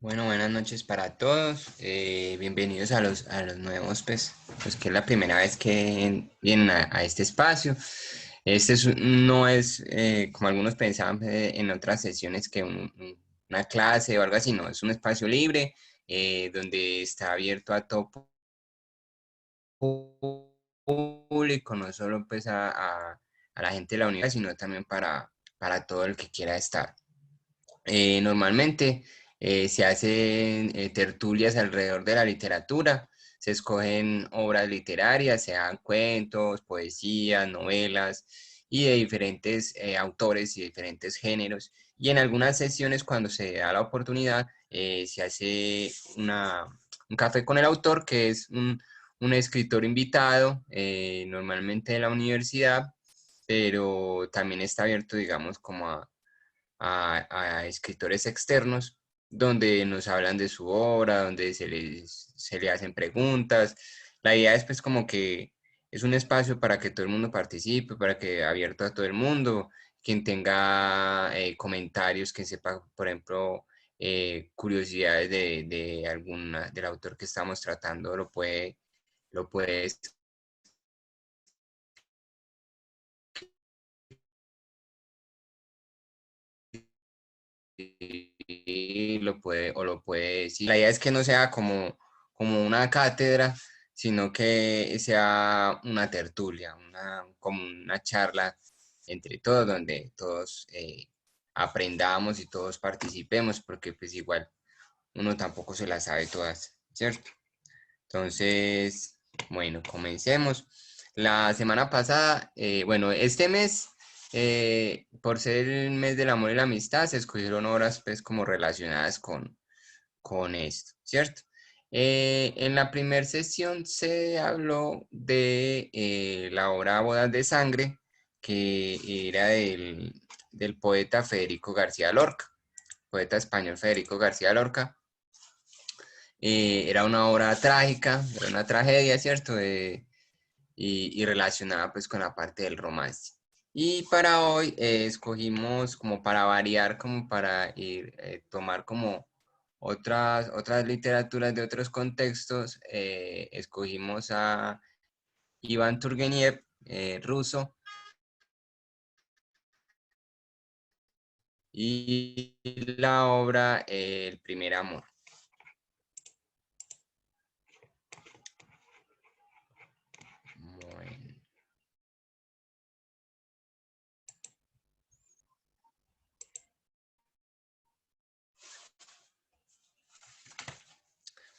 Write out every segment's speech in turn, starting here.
Bueno, buenas noches para todos. Bienvenidos a los nuevos, pues que es la primera vez que vienen a este espacio. No es, como algunos pensaban en otras sesiones, que una clase o algo así, no, es un espacio libre donde está abierto a todo público, no solo pues a la gente de la universidad, sino también para todo el que quiera estar. Normalmente se hacen tertulias alrededor de la literatura, se escogen obras literarias, sean cuentos, poesías, novelas y de diferentes autores y diferentes géneros. Y en algunas sesiones, cuando se da la oportunidad, se hace un café con el autor, que es un escritor invitado, normalmente de la universidad, pero también está abierto, digamos, como a escritores externos, donde nos hablan de su obra, donde se le hacen preguntas. La idea es pues como que es un espacio para que todo el mundo participe, para que abierto a todo el mundo, quien tenga comentarios, que sepa, por ejemplo, curiosidades de alguna, del autor que estamos tratando, lo puede y lo puede decir. La idea es que no sea como una cátedra, sino que sea una tertulia, como una charla entre todos, donde todos aprendamos y todos participemos, porque pues igual uno tampoco se las sabe todas, ¿cierto? Entonces, bueno, comencemos. La semana pasada, bueno, este mes, por ser el mes del amor y la amistad, se escogieron obras pues como relacionadas con esto, ¿cierto? En la primera sesión se habló de la obra Bodas de Sangre, que era del poeta Federico García Lorca, poeta español Federico García Lorca. Era una obra trágica, era una tragedia, ¿cierto? Y relacionada pues con la parte del romance. Y para hoy escogimos, como para variar, como para ir tomar como otras literaturas de otros contextos. Escogimos a Iván Turgeniev, ruso, y la obra El primer amor. Bueno.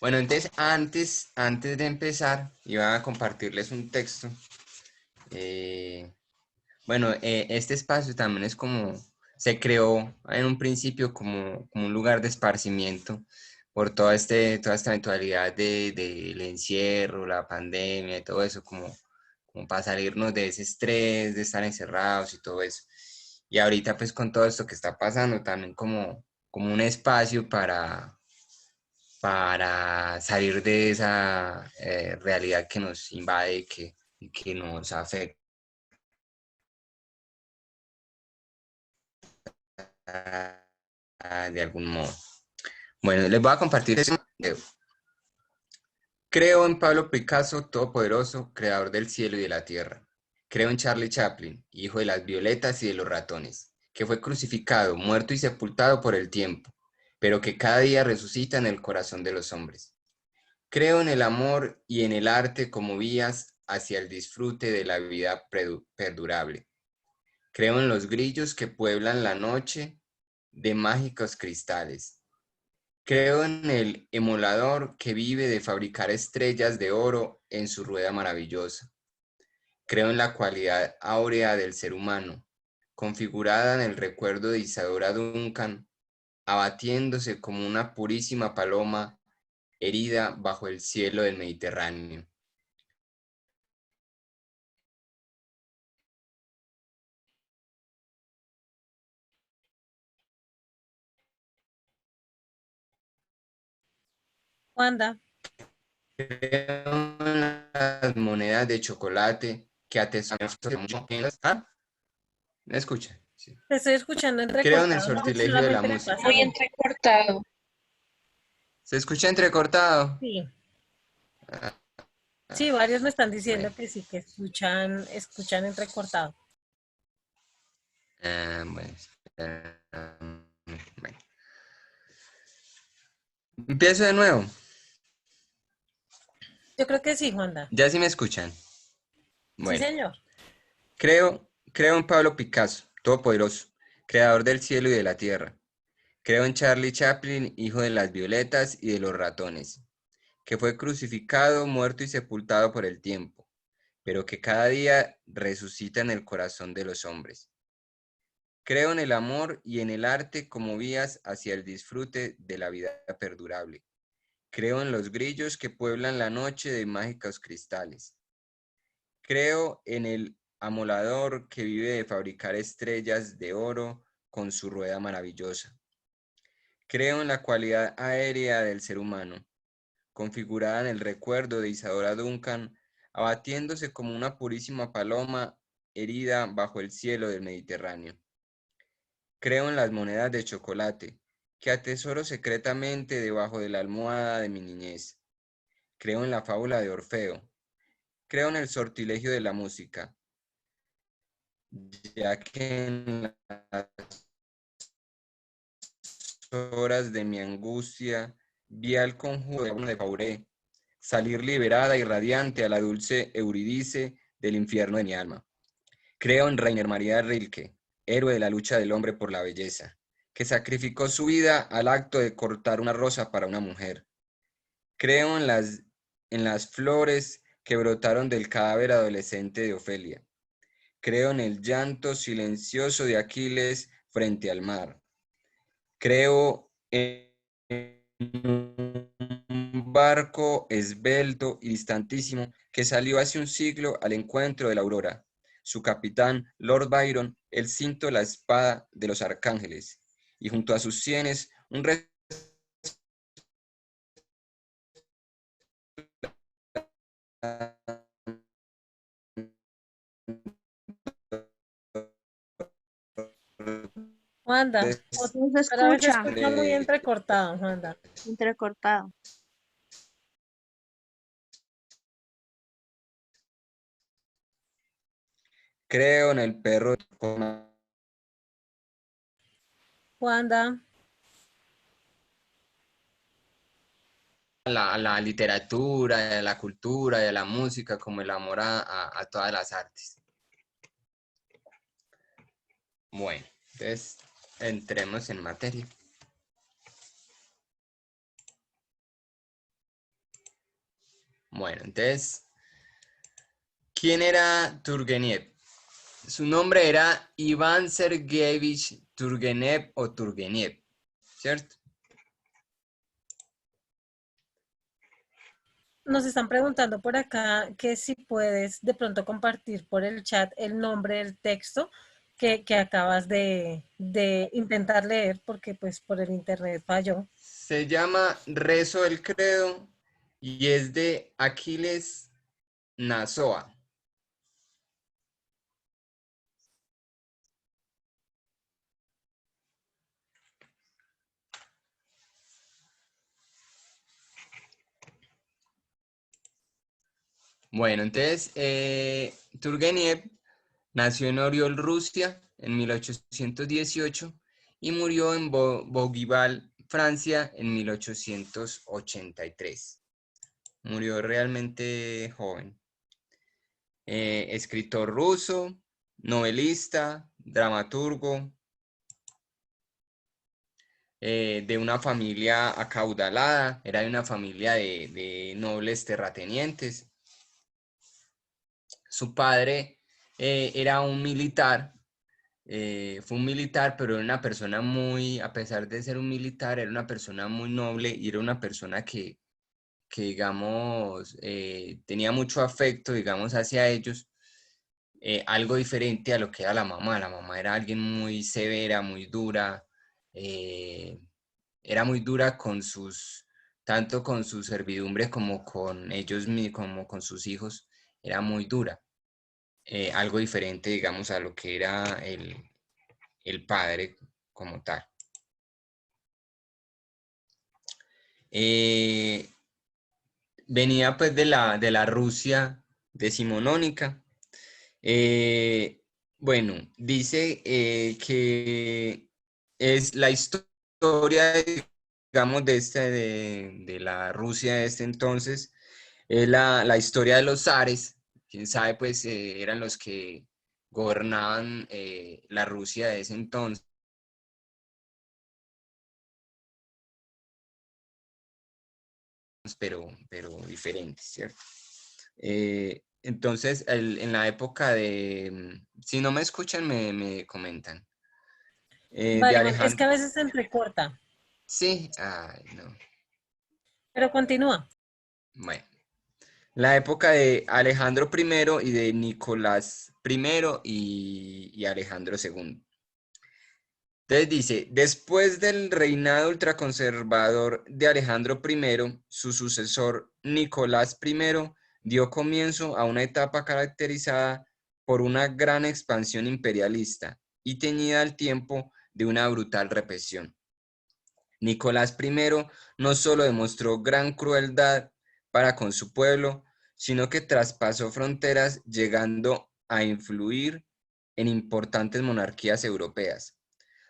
Bueno, entonces antes de empezar, iba a compartirles un texto. Eh, bueno, este espacio también se creó en un principio como un lugar de esparcimiento por toda esta eventualidad del encierro, la pandemia y todo eso, como para salirnos de ese estrés, de estar encerrados y todo eso. Y ahorita pues con todo esto que está pasando, también como un espacio para salir de esa realidad que nos invade y que nos afecta de algún modo. Bueno, les voy a compartir ese video. Creo en Pablo Picasso, todopoderoso, creador del cielo y de la tierra. Creo en Charlie Chaplin, hijo de las violetas y de los ratones, que fue crucificado, muerto y sepultado por el tiempo, pero que cada día resucita en el corazón de los hombres. Creo en el amor y en el arte como vías hacia el disfrute de la vida perdurable. Creo en los grillos que pueblan la noche de mágicos cristales. Creo en el emulador que vive de fabricar estrellas de oro en su rueda maravillosa. Creo en la cualidad áurea del ser humano, configurada en el recuerdo de Isadora Duncan, abatiéndose como una purísima paloma herida bajo el cielo del Mediterráneo. Wanda, Creo en las monedas de chocolate que atesoran mucho en las... ¿Ah? ¿Me escucha? Sí. te estoy escuchando Creo en el entrecortado, sortilegio de la solamente me música. pasa a Muy mí. entrecortado. ¿Se escucha entrecortado? Sí, Ah, sí, varios me están bueno, diciendo que sí, que escuchan entrecortado. bueno, bueno. Empiezo de nuevo. Yo creo que sí, Juanda. Ya sí me escuchan. Sí, Bueno, señor. creo en Pablo Picasso, todopoderoso, creador del cielo y de la tierra. Creo en Charlie Chaplin, hijo de las violetas y de los ratones, que fue crucificado, muerto y sepultado por el tiempo, pero que cada día resucita en el corazón de los hombres. Creo en el amor y en el arte como vías hacia el disfrute de la vida perdurable. Creo en los grillos que pueblan la noche de mágicos cristales. Creo en el amolador que vive de fabricar estrellas de oro con su rueda maravillosa. Creo en la cualidad aérea del ser humano, configurada en el recuerdo de Isadora Duncan, abatiéndose como una purísima paloma herida bajo el cielo del Mediterráneo. Creo en las monedas de chocolate, que atesoro secretamente debajo de la almohada de mi niñez. Creo en la fábula de Orfeo. Creo en el sortilegio de la música, ya que en las horas de mi angustia vi al conjuro de Fauré salir liberada y radiante a la dulce Eurídice del infierno de mi alma. Creo en Rainer María Rilke, héroe de la lucha del hombre por la belleza, que sacrificó su vida al acto de cortar una rosa para una mujer. Creo en las flores que brotaron del cadáver adolescente de Ofelia. Creo en el llanto silencioso de Aquiles frente al mar. Creo en un barco esbelto y distantísimo que salió hace un siglo al encuentro de la aurora. Su capitán, Lord Byron, el cinto de la espada de los arcángeles, y junto a sus sienes un Juanda, No se otra vez se escucha, escucha muy entrecortado, Juanda. entrecortado. creo en el perro Juanda, a la literatura, a la cultura y a la música, como el amor a todas las artes. Bueno, entonces entremos en materia. Bueno, entonces, ¿quién era Turgenev? Su nombre era Iván Sergeyevich Turgenev o Turgenev, ¿cierto? nos están preguntando por acá que si puedes de pronto compartir por el chat el nombre del texto que acabas de intentar leer porque pues por el internet falló. Se llama Rezo del Credo y es de Aquiles Nazoa. Bueno, entonces, Turgenev nació en Oriol, Rusia, en 1818 y murió en Bougival, Francia, en 1883. Murió realmente joven. Escritor ruso, novelista, dramaturgo, de una familia acaudalada, era de una familia de nobles terratenientes. Su padre era un militar, fue un militar, pero era una persona muy, a pesar de ser un militar, era una persona muy noble y era una persona que digamos, tenía mucho afecto, digamos, hacia ellos, algo diferente a lo que era la mamá. La mamá era alguien muy severa, muy dura, eh, era muy dura con sus, tanto con su servidumbre como con ellos, como con sus hijos, era muy dura. Algo diferente, digamos, a lo que era el padre como tal. Eh, venía pues de la Rusia decimonónica. Eh, bueno, dice que es la historia, digamos, de la Rusia de este entonces, es la historia de los zares. Quién sabe, pues eran los que gobernaban la Rusia de ese entonces, pero diferentes, ¿cierto? Entonces, en la época de, si no me escuchan, me comentan, de Vale, vale. Es que Alejandro, a veces se entrecorta, sí, ay, no, pero continúa. bueno, la época de Alejandro primero y de Nicolás primero y Alejandro segundo. Entonces dice, después del reinado ultraconservador de Alejandro primero, su sucesor Nicolás primero dio comienzo a una etapa caracterizada por una gran expansión imperialista y teñida al tiempo de una brutal represión. Nicolás primero no solo demostró gran crueldad para con su pueblo, sino que traspasó fronteras llegando a influir en importantes monarquías europeas.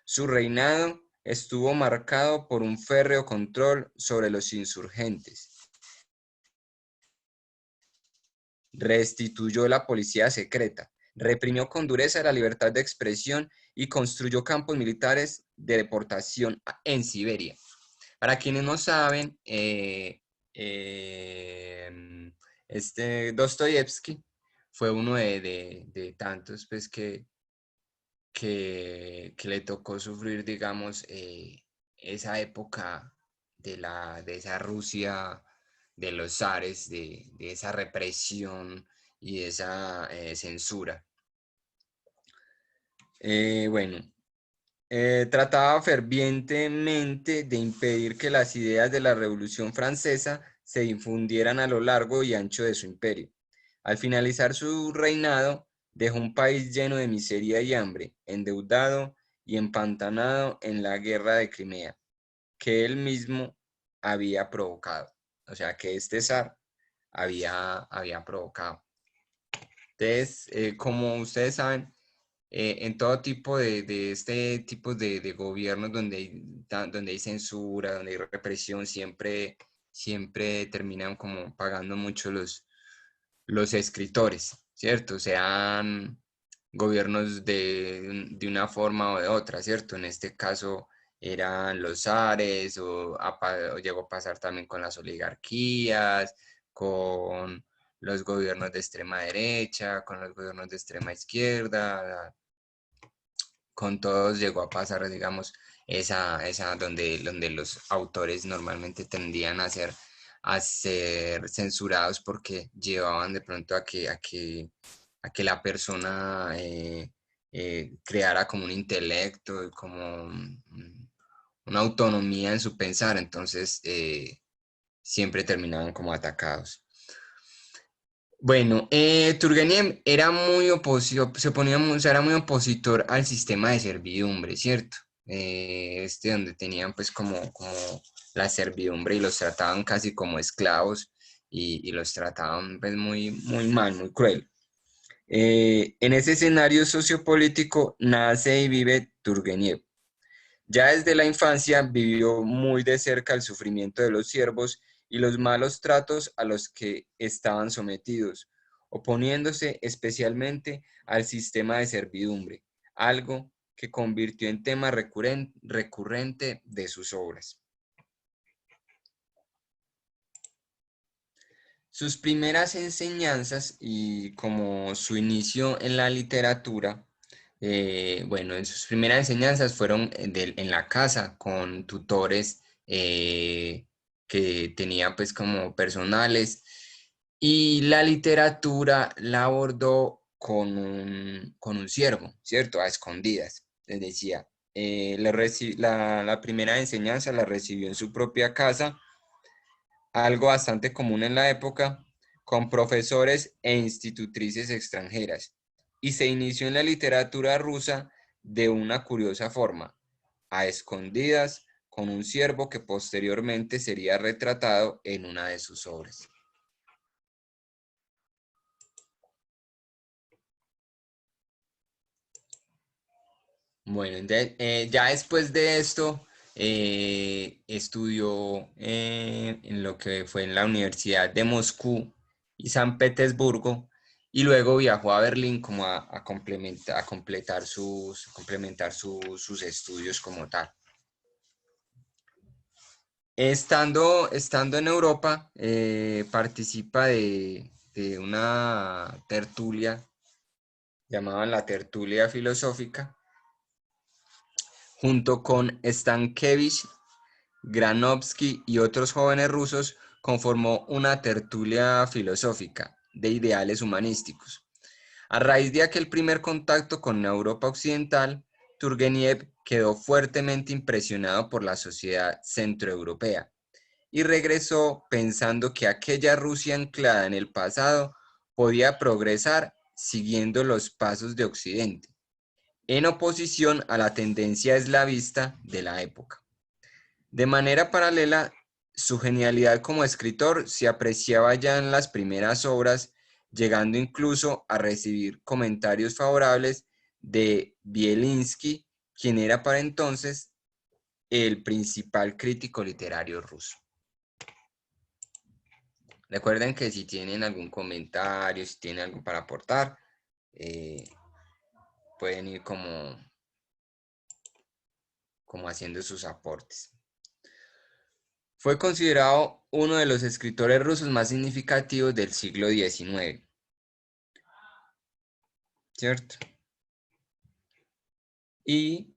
Su reinado estuvo marcado por un férreo control sobre los insurgentes. Restituyó la policía secreta, reprimió con dureza la libertad de expresión y construyó campos militares de deportación en Siberia. Para quienes no saben, este Dostoyevsky fue uno de tantos pues, que le tocó sufrir, digamos, esa época de esa Rusia, de los zares, de esa represión y de esa censura. Bueno, trataba fervientemente de impedir que las ideas de la Revolución Francesa se difundieran a lo largo y ancho de su imperio. Al finalizar su reinado, dejó un país lleno de miseria y hambre, endeudado y empantanado en la guerra de Crimea, que él mismo había provocado. O sea, que este zar había provocado. Entonces, como ustedes saben, en todo tipo de este tipo de gobiernos donde hay censura, donde hay represión, siempre terminan como pagando mucho los escritores, ¿cierto? Sean gobiernos de una forma o de otra, ¿cierto? En este caso eran los zares o llegó a pasar también con las oligarquías, con los gobiernos de extrema derecha, con los gobiernos de extrema izquierda, con todos llegó a pasar, digamos, esa donde los autores normalmente tendían a ser censurados porque llevaban de pronto a que la persona creara como un intelecto, como una autonomía en su pensar, entonces siempre terminaban como atacados. Bueno, Turgenev era muy se ponía o sea, era muy opositor al sistema de servidumbre, ¿cierto? Donde tenían pues como la servidumbre y los trataban casi como esclavos y los trataban pues muy mal, muy cruel. En ese escenario sociopolítico nace y vive Turgenev. Ya desde la infancia vivió muy de cerca el sufrimiento de los siervos y los malos tratos a los que estaban sometidos, oponiéndose especialmente al sistema de servidumbre, algo que convirtió en tema recurrente de sus obras. Sus primeras enseñanzas y como su inicio en la literatura, bueno, en sus primeras enseñanzas fueron en la casa con tutores que tenía pues como personales y la literatura la abordó con un siervo, ¿cierto? A escondidas, les decía. La primera enseñanza la recibió en su propia casa, algo bastante común en la época, con profesores e institutrices extranjeras, y se inició en la literatura rusa de una curiosa forma, a escondidas, con un ciervo que posteriormente sería retratado en una de sus obras. Bueno, ya después de esto, estudió en lo que fue en la Universidad de Moscú y San Petersburgo, y luego viajó a Berlín como a completar sus estudios como tal. Estando en Europa, participa de una tertulia, llamaban la tertulia filosófica, junto con Stankiewicz, Granovsky y otros jóvenes rusos, conformó una tertulia filosófica de ideales humanísticos. A raíz de aquel primer contacto con la Europa occidental, Turgeniev quedó fuertemente impresionado por la sociedad centroeuropea y regresó pensando que aquella Rusia anclada en el pasado podía progresar siguiendo los pasos de Occidente, en oposición a la tendencia eslavista de la época. De manera paralela, su genialidad como escritor se apreciaba ya en las primeras obras, llegando incluso a recibir comentarios favorables de Bielinski, quien era para entonces el principal crítico literario ruso. Recuerden que si tienen algún comentario, si tienen algo para aportar, pueden ir como haciendo sus aportes. Fue considerado uno de los escritores rusos más significativos del siglo XIX, ¿cierto? Y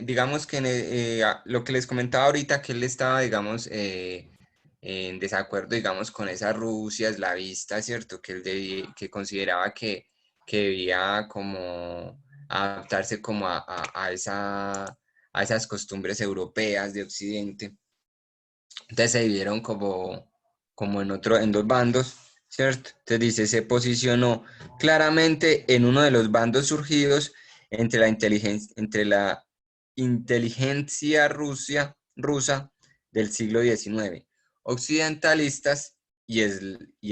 digamos que lo que les comentaba ahorita, que él estaba, digamos, en desacuerdo, digamos, con esa Rusia eslavista, ¿cierto? Que consideraba que debía como adaptarse como a esas costumbres europeas de Occidente. Entonces se dividieron como en dos bandos, ¿cierto? Entonces dice, se posicionó claramente en uno de los bandos surgidos entre la inteligencia rusa del siglo XIX, occidentalistas y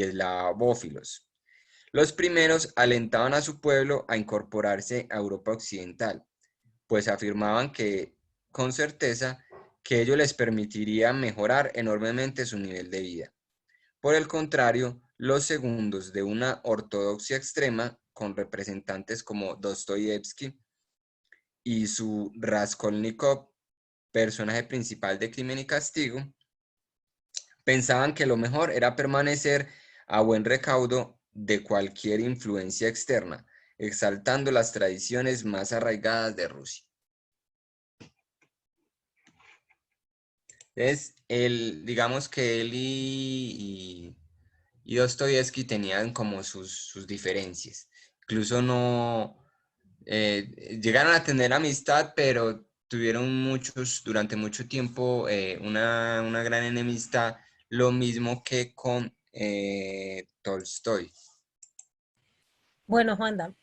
eslavófilos. Los primeros alentaban a su pueblo a incorporarse a Europa occidental, pues afirmaban que, con certeza, que ello les permitiría mejorar enormemente su nivel de vida. Por el contrario, los segundos, de una ortodoxia extrema, con representantes como Dostoyevsky y su Raskolnikov, personaje principal de Crimen y Castigo, pensaban que lo mejor era permanecer a buen recaudo de cualquier influencia externa, exaltando las tradiciones más arraigadas de Rusia. Entonces, digamos que él y Dostoyevsky tenían como sus diferencias. Incluso no llegaron a tener amistad, pero tuvieron durante mucho tiempo una gran enemistad, lo mismo que con Tolstoy. Bueno, Juanda,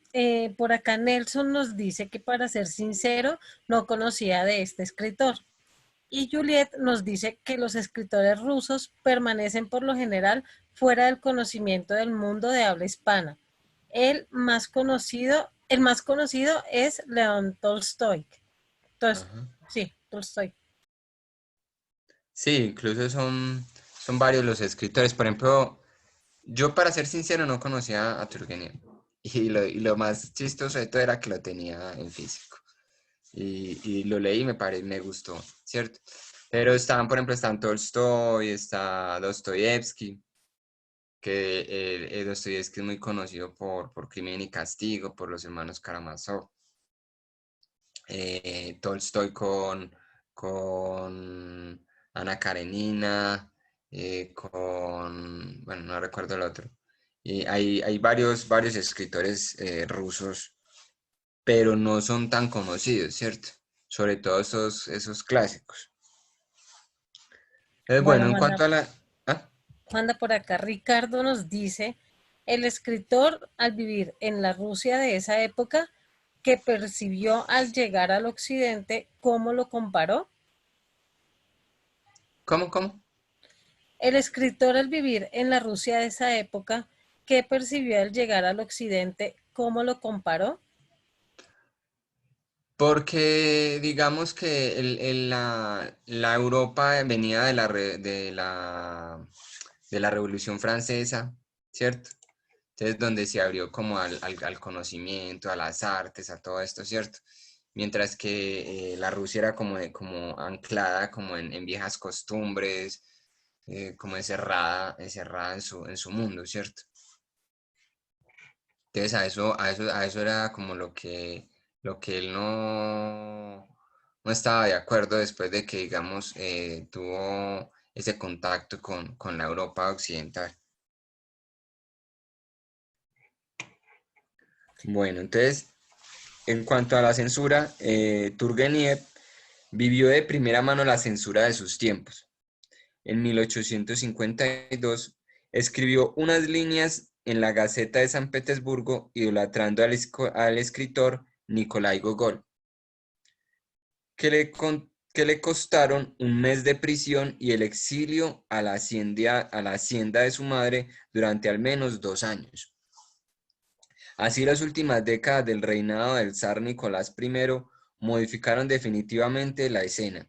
por acá Nelson nos dice que para ser sincero, no conocía de este escritor. Y Juliet nos dice que los escritores rusos permanecen por lo general fuera del conocimiento del mundo de habla hispana. El más conocido es León Tolstoy. Entonces, Ajá. sí, Tolstoy. Sí, incluso son varios los escritores. Por ejemplo, yo, para ser sincero, no conocía a Turgenev. Y lo más chistoso de todo era que lo tenía en físico. Y lo leí y me gustó, ¿cierto? Pero por ejemplo, están Tolstoy, está Dostoyevsky, que Dostoyevsky es muy conocido por Crimen y Castigo, por los hermanos Karamazov. Tolstoy con Ana Karenina, bueno, no recuerdo el otro. Y hay varios escritores rusos, pero no son tan conocidos, ¿cierto? Sobre todo esos clásicos. Bueno, Bueno, en cuanto a la... ¿Ah? Juanda, por acá Ricardo nos dice, el escritor al vivir en la Rusia de esa época que percibió al llegar al occidente, ¿cómo lo comparó? ¿Cómo, cómo? El escritor al vivir en la Rusia de esa época, ¿qué percibió al llegar al occidente? ¿Cómo lo comparó? Porque digamos que la Europa venía de la Revolución Francesa, ¿cierto? Entonces, donde se abrió como al conocimiento, a las artes, a todo esto, ¿cierto? Mientras que la Rusia era como anclada como en viejas costumbres, como encerrada en su mundo, ¿cierto? Entonces a eso era como lo que él no estaba de acuerdo después de que, digamos, tuvo ese contacto con la Europa occidental. Bueno, entonces, en cuanto a la censura, Turgeniev vivió de primera mano la censura de sus tiempos. En 1852 escribió unas líneas en la Gaceta de San Petersburgo idolatrando al escritor Nikolai Gogol, que le costaron un mes de prisión y el exilio a la hacienda de su madre durante al menos 2 años. Así, las últimas décadas del reinado del zar Nicolás I modificaron definitivamente la escena.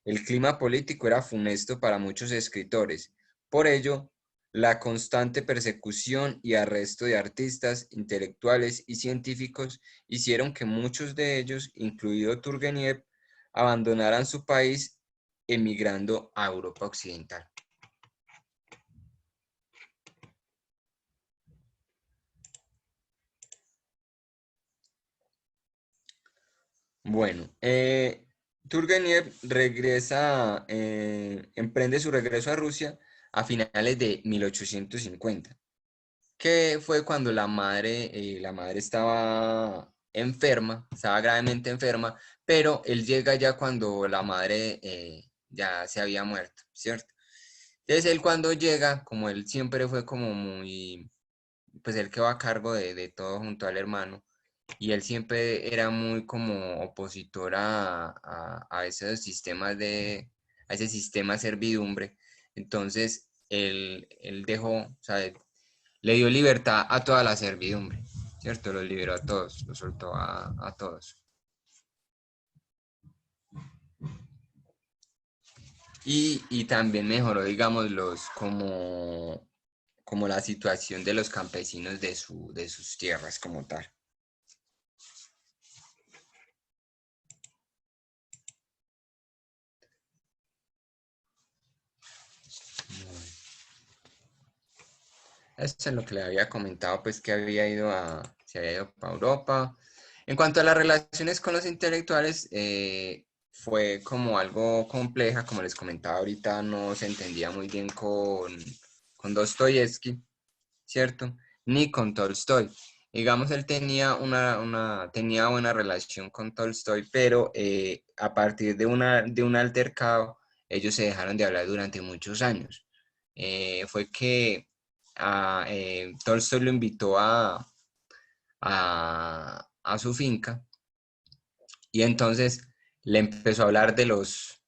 El clima político era funesto para muchos escritores. Por ello, la constante persecución y arresto de artistas, intelectuales y científicos hicieron que muchos de ellos, incluido Turgeniev, abandonaran su país emigrando a Europa Occidental. Bueno, Turgeniev emprende su regreso a Rusia a finales de 1850, que fue cuando la madre estaba enferma, estaba gravemente enferma, pero él llega ya cuando la madre ya se había muerto, ¿cierto? Entonces él cuando llega, como él siempre fue como muy, pues él quedó a cargo de todo junto al hermano, y él siempre era muy como opositor a esos sistemas a ese sistema de servidumbre. Entonces, él dejó, o sea, le dio libertad a toda la servidumbre, ¿cierto? Los liberó a todos, los soltó a todos. Y también mejoró, digamos, como la situación de los campesinos de sus tierras como tal. Esto es lo que le había comentado, pues que se había ido para Europa. En cuanto a las relaciones con los intelectuales, fue como algo compleja, como les comentaba ahorita, no se entendía muy bien con Dostoyevsky, ¿cierto? Ni con Tolstoy. Digamos, él tenía tenía buena relación con Tolstoy, pero a partir de un altercado, ellos se dejaron de hablar durante muchos años. Fue que Tolstoy lo invitó a su finca y entonces le empezó a hablar de los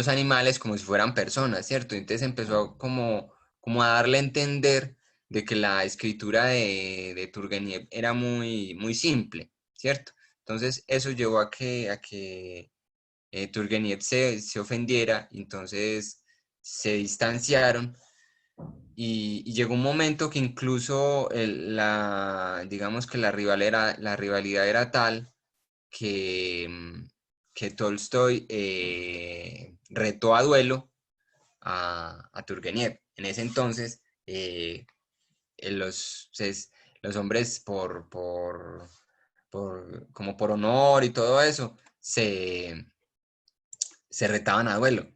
animales como si fueran personas, ¿cierto? Entonces empezó como a darle a entender de que la escritura de Turgeniev era muy simple, ¿cierto? Entonces eso llevó a que Turgeniev se ofendiera, entonces se distanciaron y llegó un momento que incluso digamos que la rivalidad era tal que Tolstoy retó a duelo a Turgeniev. En ese entonces, los hombres como por honor y todo eso, se retaban a duelo.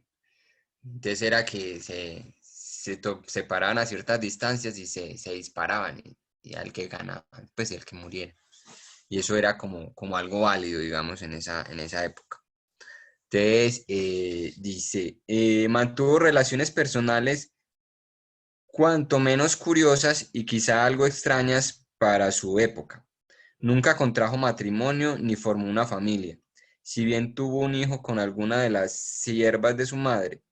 Entonces era que se paraban a ciertas distancias y se disparaban y al que ganaba, pues el que muriera. Y eso era como algo válido, digamos, en esa época. Entonces, dice, mantuvo relaciones personales cuanto menos curiosas y quizá algo extrañas para su época. Nunca contrajo matrimonio ni formó una familia, si bien tuvo un hijo con alguna de las siervas de su madre.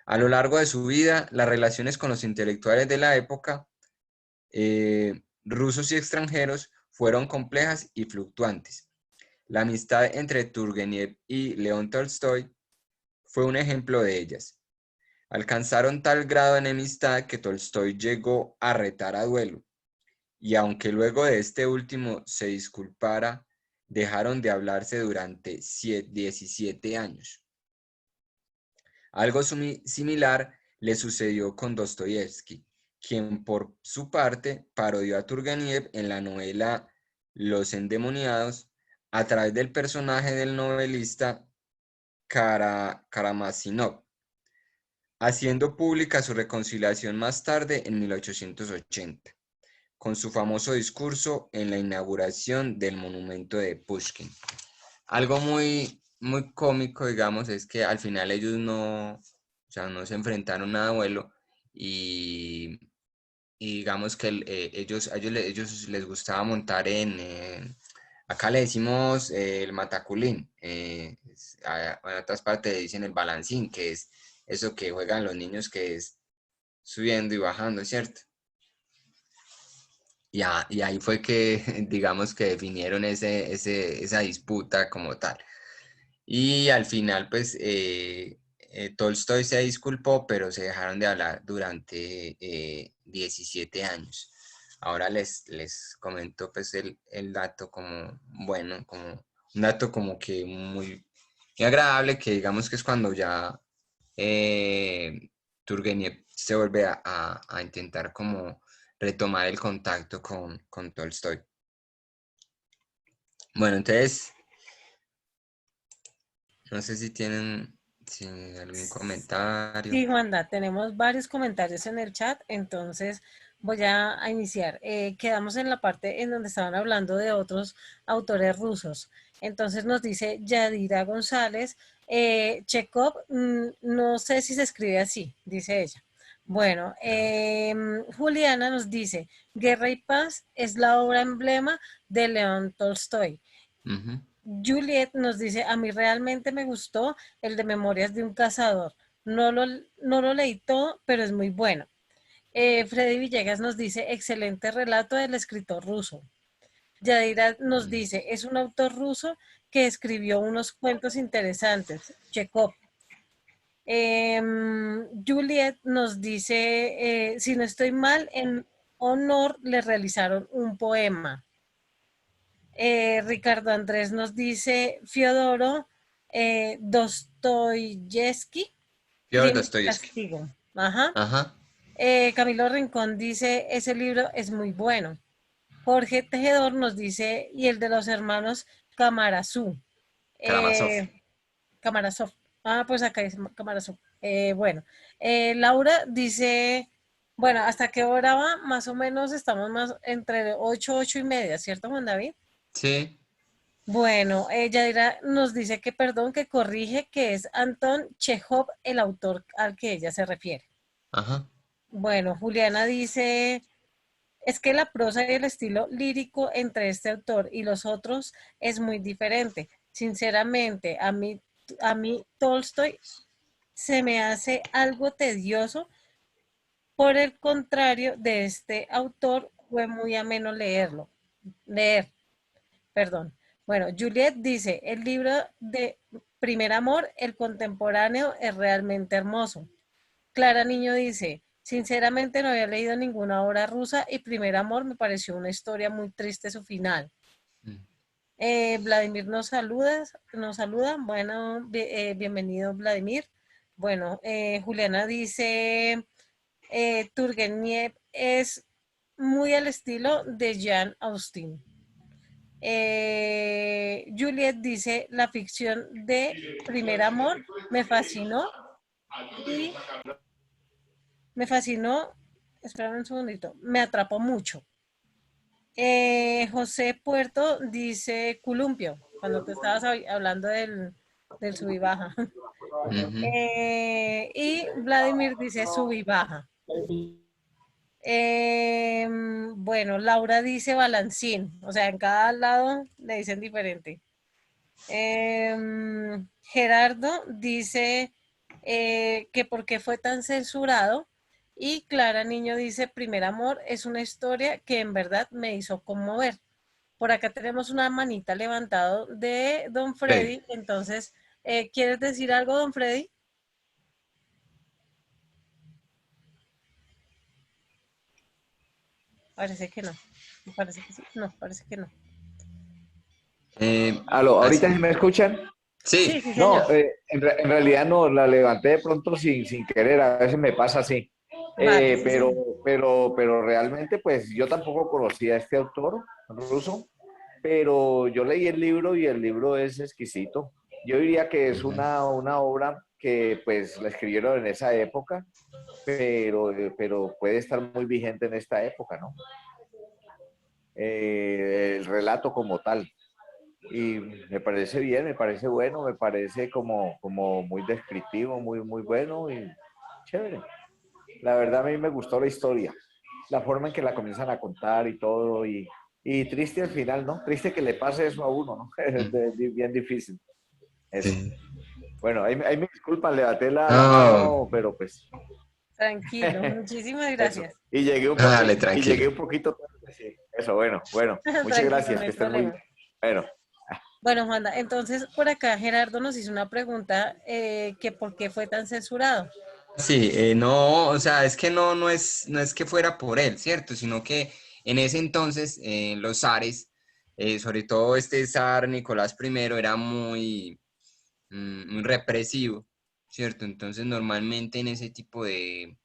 A lo largo de su vida, las relaciones con los intelectuales de la época, rusos y extranjeros, fueron complejas y fluctuantes. La amistad entre Turgenev y León Tolstoy fue un ejemplo de ellas. Alcanzaron tal grado de enemistad que Tolstoy llegó a retar a duelo, y aunque luego de este último se disculpara, dejaron de hablarse durante 17 años. Algo similar le sucedió con Dostoyevsky, quien por su parte parodió a Turgenev en la novela Los endemoniados a través del personaje del novelista Karamazov, haciendo pública su reconciliación más tarde en 1880, con su famoso discurso en la inauguración del monumento de Pushkin. Algo muy cómico, digamos, es que al final ellos no, o sea, no se enfrentaron a duelo y, y digamos que ellos les gustaba montar acá le decimos el mataculín, en otras partes le dicen el balancín, que es eso que juegan los niños, que es subiendo y bajando, ¿cierto? Y ahí fue que, digamos, que definieron esa disputa como tal. Y al final, pues, Tolstoy se disculpó, pero se dejaron de hablar durante 17 años. Ahora les comento, pues, el dato como, bueno, como un dato como que muy agradable, que digamos que es cuando ya Turgenev se vuelve a intentar como retomar el contacto con Tolstoy. Bueno, entonces, no sé si tienen algún comentario. Sí, Juanda, tenemos varios comentarios en el chat, entonces voy a iniciar. Quedamos en la parte en donde estaban hablando de otros autores rusos. Entonces nos dice Yadira González, Chekhov, no sé si se escribe así, dice ella. Bueno, Juliana nos dice, Guerra y Paz es la obra emblema de León Tolstoy. Ujú. Juliet nos dice, a mí realmente me gustó el de Memorias de un cazador. No lo leí todo, pero es muy bueno. Freddy Villegas nos dice, excelente relato del escritor ruso. Yadira nos dice, es un autor ruso que escribió unos cuentos interesantes. Chekhov. Juliet nos dice, si no estoy mal, en honor le realizaron un poema. Ricardo Andrés nos dice Fiodoro Dostoyevsky, Fyodor Crimen y Dostoyevsky. Castigo. Ajá. Ajá. Camilo Rincón dice, ese libro es muy bueno. Jorge Tejedor nos dice, y el de los hermanos Camarazú. Karamazov. Camarazov. Ah, pues acá es Camarazov. Bueno, Laura dice, bueno, ¿hasta qué hora va? Más o menos estamos más entre 8, 8:30, ¿cierto, Juan David? Sí. Bueno, Yadira nos dice que, perdón, que corrige que es Anton Chekhov el autor al que ella se refiere. Ajá. Bueno, Juliana dice, es que la prosa y el estilo lírico entre este autor y los otros es muy diferente. Sinceramente, a mí Tolstoy se me hace algo tedioso. Por el contrario de este autor, fue muy ameno leer. Perdón. Bueno, Juliet dice, el libro de Primer Amor, el contemporáneo, es realmente hermoso. Clara Niño dice, sinceramente no había leído ninguna obra rusa y Primer Amor me pareció una historia muy triste su final. Mm. Vladimir nos saluda. Bueno, bienvenido Vladimir. Bueno, Juliana dice, Turgenev es muy al estilo de Jane Austen. Juliet dice, la ficción de Primer Amor me fascinó y me fascinó, espérame un segundito, me atrapó mucho. José Puerto dice Columpio, cuando tú estabas hablando del sub y baja. Ujú. Y Vladimir dice sub y baja. Bueno, Laura dice balancín, o sea, en cada lado le dicen diferente. Gerardo dice que por qué fue tan censurado. Y Clara Niño dice, Primer amor es una historia que en verdad me hizo conmover. Por acá tenemos una manita levantado de Don Freddy. Freddy. Entonces, ¿quieres decir algo, Don Freddy? Parece que no. Parece que sí. No, parece que no. Aló, ¿ahorita Así. sí me escuchan? Sí, Sí, sí, señor. No, en realidad no, la levanté de pronto sin querer, a veces me pasa así. Vale, sí, Pero, señor. pero realmente, pues yo tampoco conocía a este autor ruso, pero yo leí el libro y el libro es exquisito. Yo diría que es ujú, una obra que pues la escribieron en esa época, pero puede estar muy vigente en esta época, ¿no? El relato como tal. Y me parece bien, me parece bueno, me parece como muy descriptivo, muy bueno y chévere. La verdad a mí me gustó la historia, la forma en que la comienzan a contar y todo, y triste al final, ¿no? Triste que le pase eso a uno, ¿no? Es mm, bien difícil, eso. sí. Bueno, ahí me disculpan, levanté la No, mano, pero pues Tranquilo. Muchísimas eso. gracias. dale, Y llegué tranquilo. un poquito tarde, sí. Eso, bueno, muchas Tranquilo, gracias, no hay que estén muy problema. bien. Bueno, Bueno, Juanda, entonces por acá Gerardo nos hizo una pregunta que por qué fue tan censurado. Sí, no, o sea, es que no es que fuera por él, ¿cierto? Sino que en ese entonces los zares, sobre todo este zar Nicolás I, era muy represivo, ¿cierto? Entonces normalmente en ese tipo de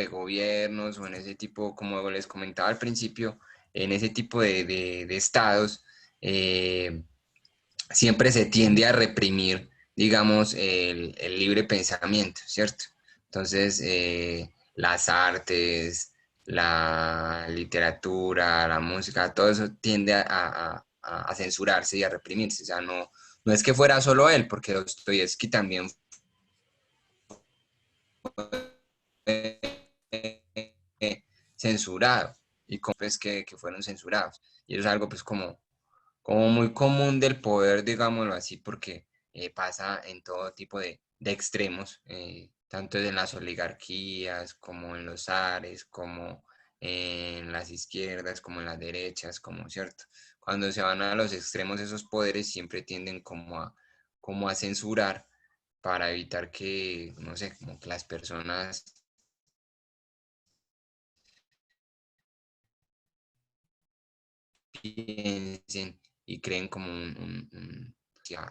gobiernos o en ese tipo, como les comentaba al principio, en ese tipo de estados, eh, siempre se tiende a reprimir, digamos, el libre pensamiento, ¿cierto? Entonces, las artes, la literatura, la música, todo eso tiende a censurarse y a reprimirse. O sea, no es que fuera solo él, porque Dostoyevsky también fue censurado y como pues que fueron censurados. Y eso es algo pues como muy común del poder, digámoslo así, porque pasa en todo tipo de extremos, tanto en las oligarquías, como en los zares, como en las izquierdas, como en las derechas, como cierto. Cuando se van a los extremos, esos poderes siempre tienden como a censurar para evitar que, no sé, como que las personas piensen y creen como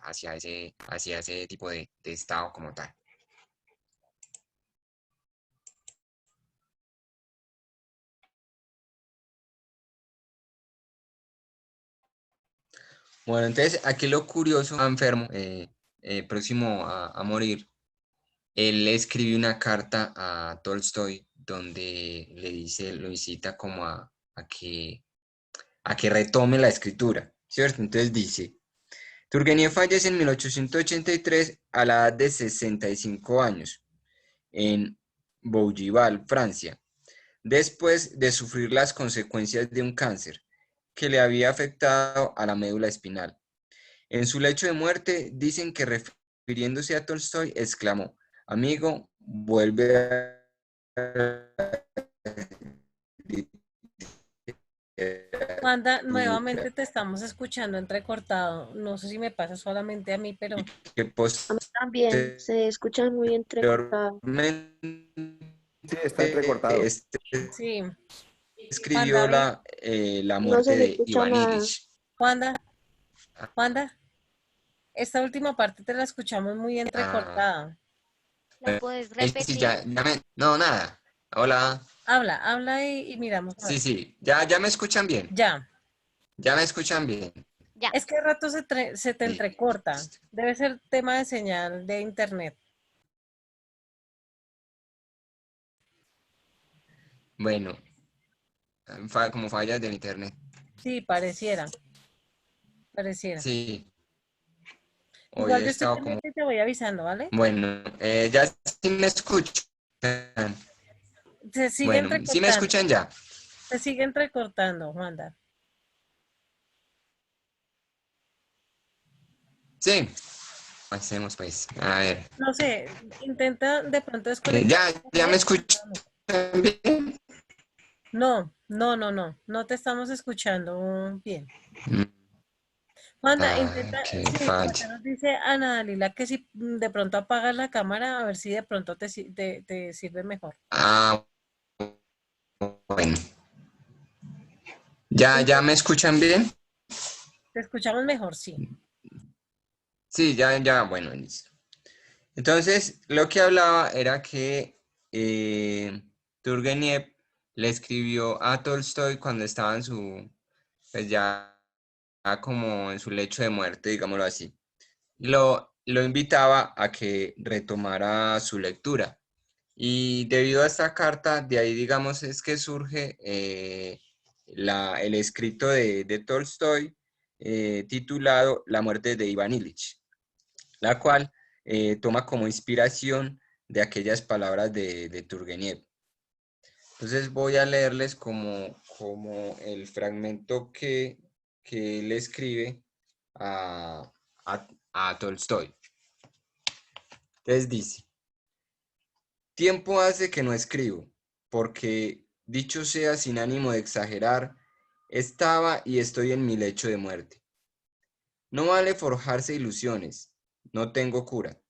hacia ese tipo de estado como tal. Bueno, entonces aquí lo curioso, enfermo, próximo a morir, él le escribió una carta a Tolstoy donde le dice, lo incita como a que retome la escritura, ¿cierto? Entonces dice, Turgeniev fallece en 1883 a la edad de 65 años en Bougival, Francia, después de sufrir las consecuencias de un cáncer que le había afectado a la médula espinal. En su lecho de muerte dicen que refiriéndose a Tolstoy exclamó, amigo, vuelve a... Juanda, nuevamente te estamos escuchando entrecortado. No sé si me pasa solamente a mí, pero que A mí también, posteriormente se escucha muy entrecortado. sí, está entrecortado. este sí. Juan escribió David, la No muerte se le de escucha Iván nada. Ilich. Juanda, Juanda, esta última parte te la escuchamos muy Ah, entrecortada. ¿La puedes sí, repetir? no, nada. Hola. Habla, habla y miramos a Sí, ver. sí, ya me escuchan bien. Ya. Ya me escuchan bien. Ya. Es que de rato se te entrecorta. Listo. Debe ser tema de señal de internet. Bueno, como fallas del internet. Sí, pareciera, pareciera. Sí, hoy Igual he yo estoy estado como... pendiente y te voy avisando, ¿vale? Bueno, ya sí me escuchan. Se sigue Bueno, ¿sí me entrecortando, escuchan ya? se sigue entrecortando, Wanda. Sí. Hacemos pues, a ver. No sé, intenta de pronto desconectar Ya, ya me internet. escuchan bien. No te estamos escuchando bien. Mm, Wanda, Ah, intenta, qué sí, por acá falla. nos dice Ana Dalila que si de pronto apagas la cámara, a ver si de pronto te sirve mejor. Ah, bueno. ¿Ya, ya me Intenta, escuchan bien? te escuchamos mejor, sí. Sí, ya, ya, bueno, listo. Entonces, lo que hablaba era que Turgenev le escribió a Tolstoy cuando estaba en su, pues ya como en su lecho de muerte, digámoslo así. Lo invitaba a que retomara su lectura. Y debido a esta carta, de ahí, digamos, es que surge el escrito de Tolstoy titulado La muerte de Iván Ilich, la cual toma como inspiración de aquellas palabras de Turgenev. Entonces voy a leerles como el fragmento que él escribe a, a Tolstoy. Entonces dice, tiempo hace que no escribo, porque, dicho sea sin ánimo de exagerar, estaba y estoy en mi lecho de muerte. No vale forjarse ilusiones, no tengo cura.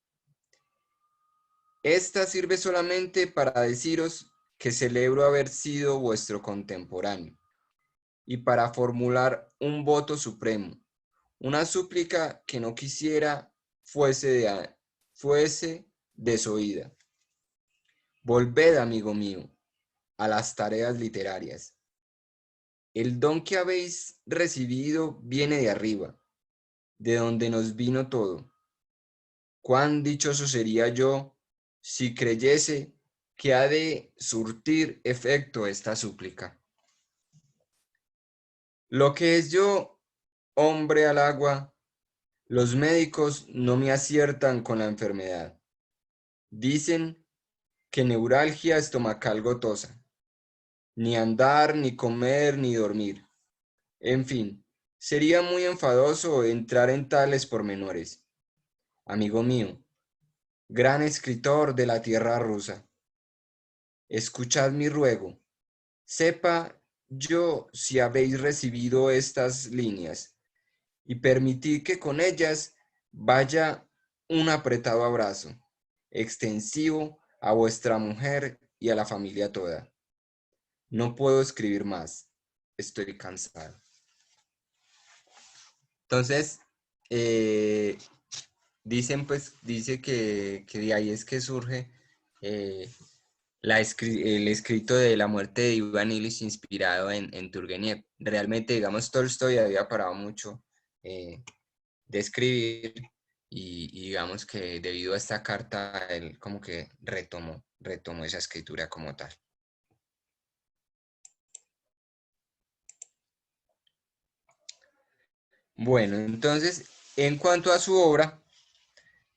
Esta sirve solamente para deciros que celebro haber sido vuestro contemporáneo y para formular un voto supremo, una súplica que no quisiera fuese desoída. Volved, amigo mío, a las tareas literarias. El don que habéis recibido viene de arriba, de donde nos vino todo. Cuán dichoso sería yo si creyese que ha de surtir efecto esta súplica. Lo que es yo, hombre al agua, los médicos no me aciertan con la enfermedad. Dicen que neuralgia estomacal gotosa, ni andar, ni comer, ni dormir. En fin, sería muy enfadoso entrar en tales pormenores. Amigo mío, gran escritor de la tierra rusa, escuchad mi ruego. Sepa yo si habéis recibido estas líneas y permitid que con ellas vaya un apretado abrazo, extensivo a vuestra mujer y a la familia toda. No puedo escribir más, estoy cansado. Entonces, eh, dice que de ahí es que surge eh, el escrito de la muerte de Iván Ilich inspirado en Turgenev. Realmente, digamos, Tolstoy había parado mucho de escribir y digamos que debido a esta carta él como que retomó esa escritura como tal. Bueno, entonces, en cuanto a su obra,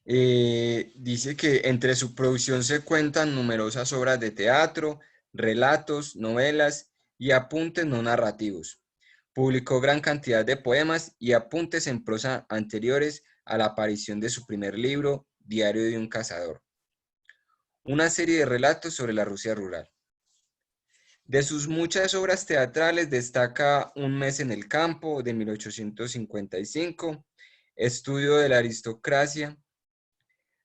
dice que entre su producción se cuentan numerosas obras de teatro, relatos, novelas y apuntes no narrativos. Publicó gran cantidad de poemas y apuntes en prosa anteriores a la aparición de su primer libro, Diario de un cazador. Una serie de relatos sobre la Rusia rural. De sus muchas obras teatrales destaca Un mes en el campo de 1855, Estudio de la aristocracia.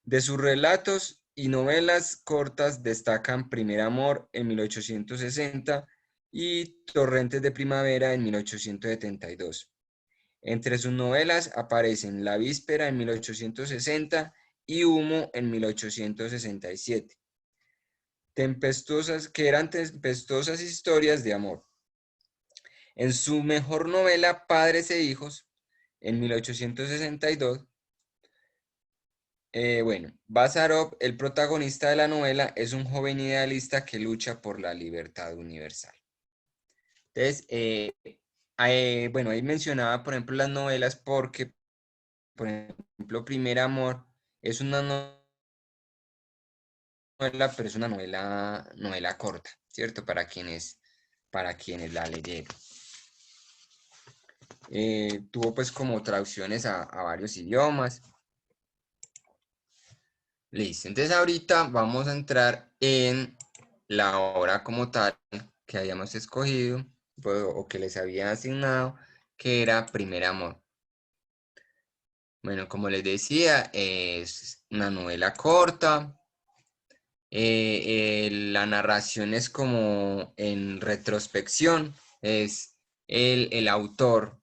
De sus relatos y novelas cortas destacan Primer amor en 1860 y Torrentes de primavera en 1872. Entre sus novelas aparecen La víspera en 1860 y Humo en 1867. Que eran tempestuosas historias de amor. En su mejor novela Padres e hijos en 1862, bueno, Bázarov, el protagonista de la novela, es un joven idealista que lucha por la libertad universal. Entonces, bueno, ahí mencionaba, por ejemplo, las novelas porque, por ejemplo, Primer Amor es una novela, pero es una novela corta. ¿cierto? Para quienes la leyeron. Tuvo pues como traducciones a varios idiomas. Listo, entonces ahorita vamos a entrar en la obra como tal que habíamos escogido pues, o que les había asignado, que era Primer Amor. Bueno, como les decía, es una novela corta. La narración es como en retrospección, es el autor,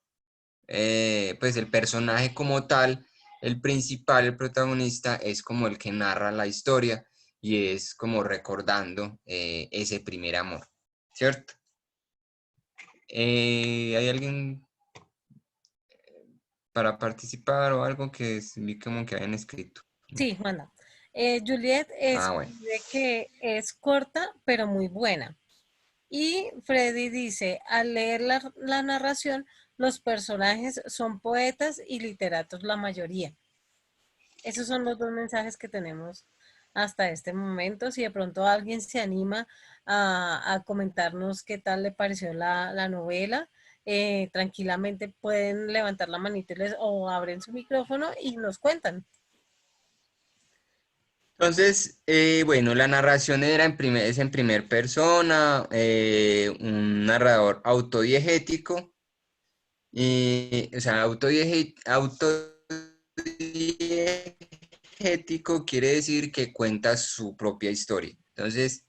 pues el personaje como tal, el principal, el protagonista, es como el que narra la historia y es como recordando ese primer amor, ¿cierto? ¿Hay alguien para participar o algo que vi como que hayan escrito? Sí, Juana. Juliet Bueno. escribe que es corta, pero muy buena. Y Freddy dice, al leer la narración, los personajes son poetas y literatos la mayoría. Esos son los dos mensajes que tenemos hasta este momento. Si de pronto alguien se anima a comentarnos qué tal le pareció la novela, tranquilamente pueden levantar la manita o abren su micrófono y nos cuentan. Entonces, bueno, la narración es en primer persona, un narrador autodiegético, o sea, autodiegético quiere decir que cuenta su propia historia. Entonces,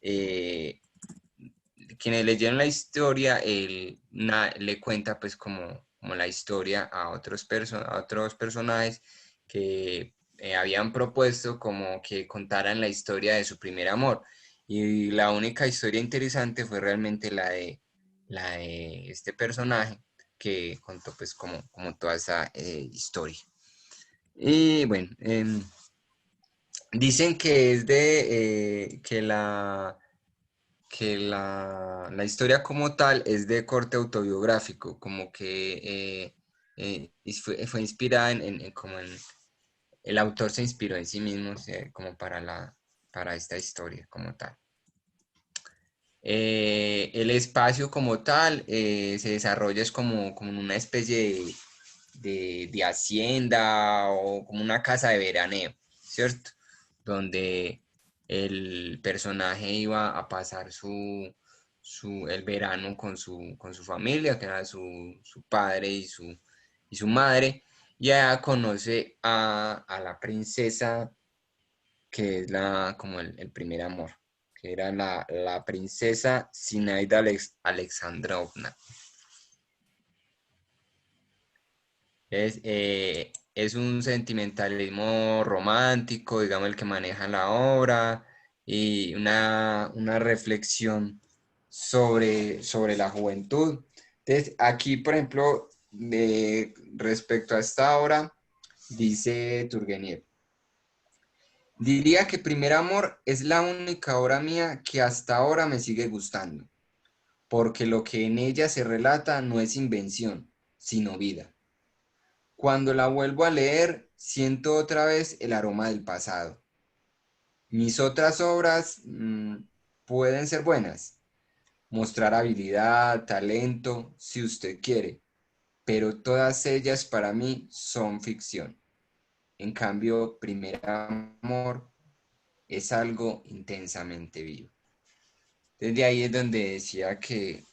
quienes leyeron la historia, él le cuenta pues como la historia a a otros personajes que habían propuesto como que contaran la historia de su primer amor. Y la única historia interesante fue realmente la de este personaje que contó pues como toda esa historia. Y bueno, dicen que es la historia como tal es de corte autobiográfico, como que fue inspirada el autor se inspiró en sí mismo, como para esta historia como tal. El espacio como tal se desarrolla es como en una especie de hacienda o como una casa de veraneo, ¿cierto? Donde el personaje iba a pasar el verano con su familia, que era su padre y su madre, y allá conoce a la princesa, que es como el primer amor, que era la princesa Zinaida Alexandrovna. Es un sentimentalismo romántico, digamos, el que maneja la obra y una reflexión sobre la juventud. Entonces, aquí, por ejemplo, respecto a esta obra, dice Turgeniev, diría que Primer Amor es la única obra mía que hasta ahora me sigue gustando, porque lo que en ella se relata no es invención, sino vida. Cuando la vuelvo a leer, siento otra vez el aroma del pasado. Mis otras obras pueden ser buenas, mostrar habilidad, talento, si usted quiere, pero todas ellas para mí son ficción. En cambio, Primer Amor es algo intensamente vivo. Desde ahí es donde decía que